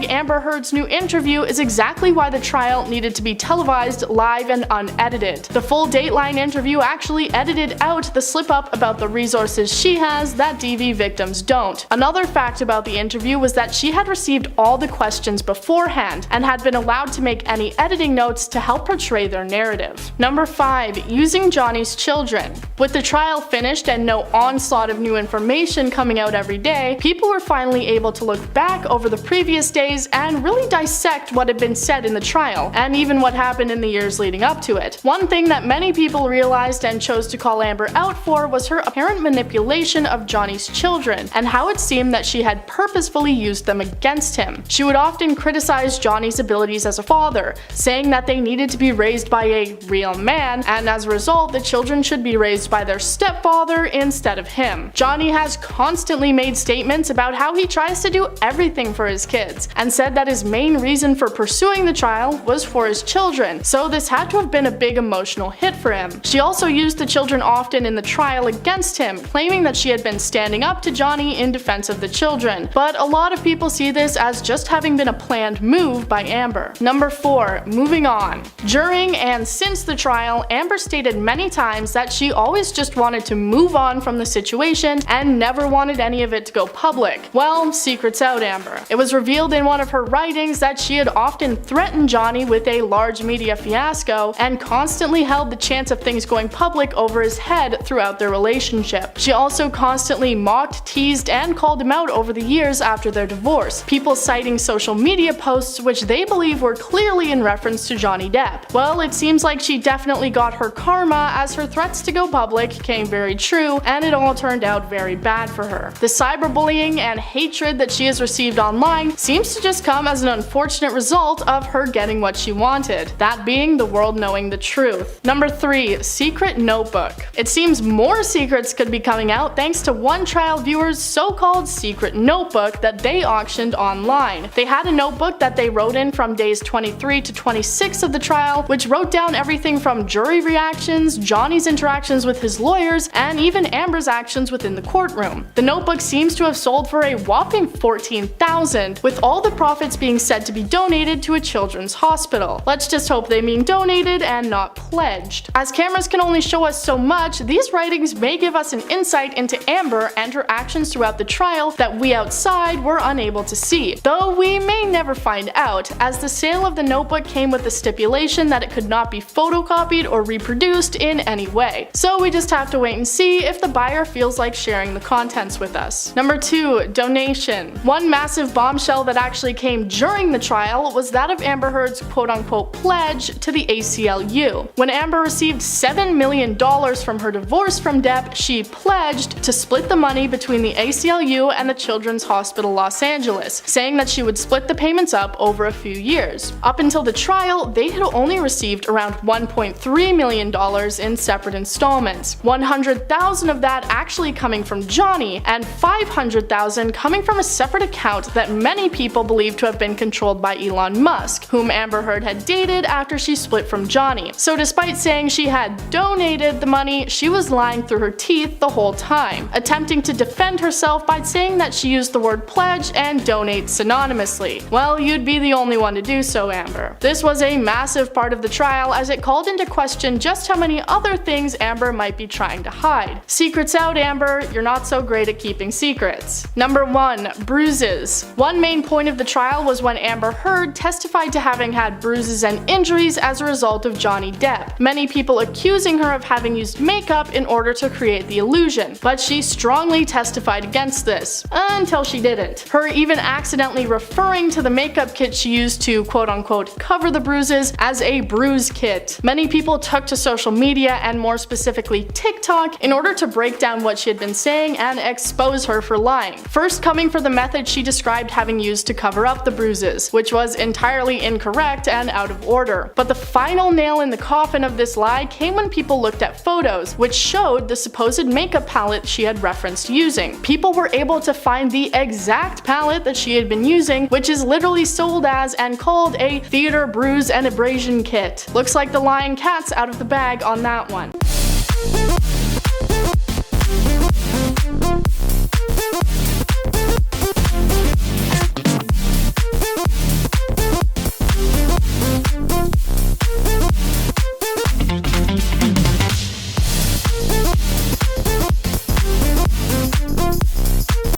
#Amber Heard's new interview is exactly why the trial needed to be televised live and unedited. The full Dateline interview actually edited out the slip-up about the resources she has that DV victims don't. Another fact about the interview was that she had received all the questions beforehand and had been allowed to make any editing notes to help portray their narrative. Number 5. Using Johnny's children. With the trial finished and no onslaught of new information coming out every day, people were finally able to look back over the previous days and really dissect what had been said in the trial, and even what happened in the years leading up to it. One thing that many people realized and chose to call Amber out for was her apparent manipulation of Johnny's children, and how it seemed that she had purposefully used them against him. She would often criticized Johnny's abilities as a father, saying that they needed to be raised by a real man, and as a result, the children should be raised by their stepfather instead of him. Johnny has constantly made statements about how he tries to do everything for his kids, and said that his main reason for pursuing the trial was for his children, so this had to have been a big emotional hit for him. She also used the children often in the trial against him, claiming that she had been standing up to Johnny in defense of the children, but a lot of people see this as just having been a planned move by Amber. Number 4. Moving on. During and since the trial, Amber stated many times that she always just wanted to move on from the situation and never wanted any of it to go public. Well, secret's out, Amber. It was revealed in one of her writings that she had often threatened Johnny with a large media fiasco and constantly held the chance of things going public over his head throughout their relationship. She also constantly mocked, teased, and called him out over the years after their divorce, people citing social media posts which they believe were clearly in reference to Johnny Depp. Well, it seems like she definitely got her karma, as her threats to go public came very true, and it all turned out very bad for her. The cyberbullying and hatred that she has received online seems to just come as an unfortunate result of her getting what she wanted, that being the world knowing the truth. Number 3. Secret notebook. It seems more secrets could be coming out thanks to one trial viewer's so-called secret notebook that they auctioned online. They had a notebook that they wrote in from days 23 to 26 of the trial, which wrote down everything from jury reactions, Johnny's interactions with his lawyers, and even Amber's actions within the courtroom. The notebook seems to have sold for a whopping $14,000, with all the profits being said to be donated to a children's hospital. Let's just hope they mean donated and not pledged. As cameras can only show us so much, these writings may give us an insight into Amber and her actions throughout the trial that we outside were unable to see, though we may never find out, as the sale of the notebook came with the stipulation that it could not be photocopied or reproduced in any way. So we just have to wait and see if the buyer feels like sharing the contents with us. Number 2. Donation. One massive bombshell that actually came during the trial was that of Amber Heard's quote-unquote pledge to the ACLU. When Amber received $7 million from her divorce from Depp, she pledged to split the money between the ACLU and the Children's Hospital Los Angeles, saying that she would split the payments up over a few years. Up until the trial, they had only received around $1.3 million in separate installments, $100,000 of that actually coming from Johnny, and $500,000 coming from a separate account that many people believe to have been controlled by Elon Musk, whom Amber Heard had dated after she split from Johnny. So despite saying she had donated the money, she was lying through her teeth the whole time, attempting to defend herself by saying that she used the word pledge and donate synonymously. Well, you'd be the only one to do so, Amber. This was a massive part of the trial, as it called into question just how many other things Amber might be trying to hide. Secrets out, Amber, you're not so great at keeping secrets. Number 1. Bruises. One main point of the trial was when Amber Heard testified to having had bruises and injuries as a result of Johnny Depp, many people accusing her of having used makeup in order to create the illusion, but she strongly testified against this, until she didn't. Her even accidentally referring to the makeup kit she used to quote-unquote cover the bruises as a bruise kit. Many people took to social media, and more specifically TikTok, in order to break down what she had been saying and expose her for lying. First coming for the method she described having used to cover up the bruises, which was entirely incorrect and out of order. But the final nail in the coffin of this lie came when people looked at photos, which showed the supposed makeup palette she had referenced using. People were able to find the exact palette that she had been using, which is literally sold as and called a theater bruise and abrasion kit. Looks like the lying cat's out of the bag on that one.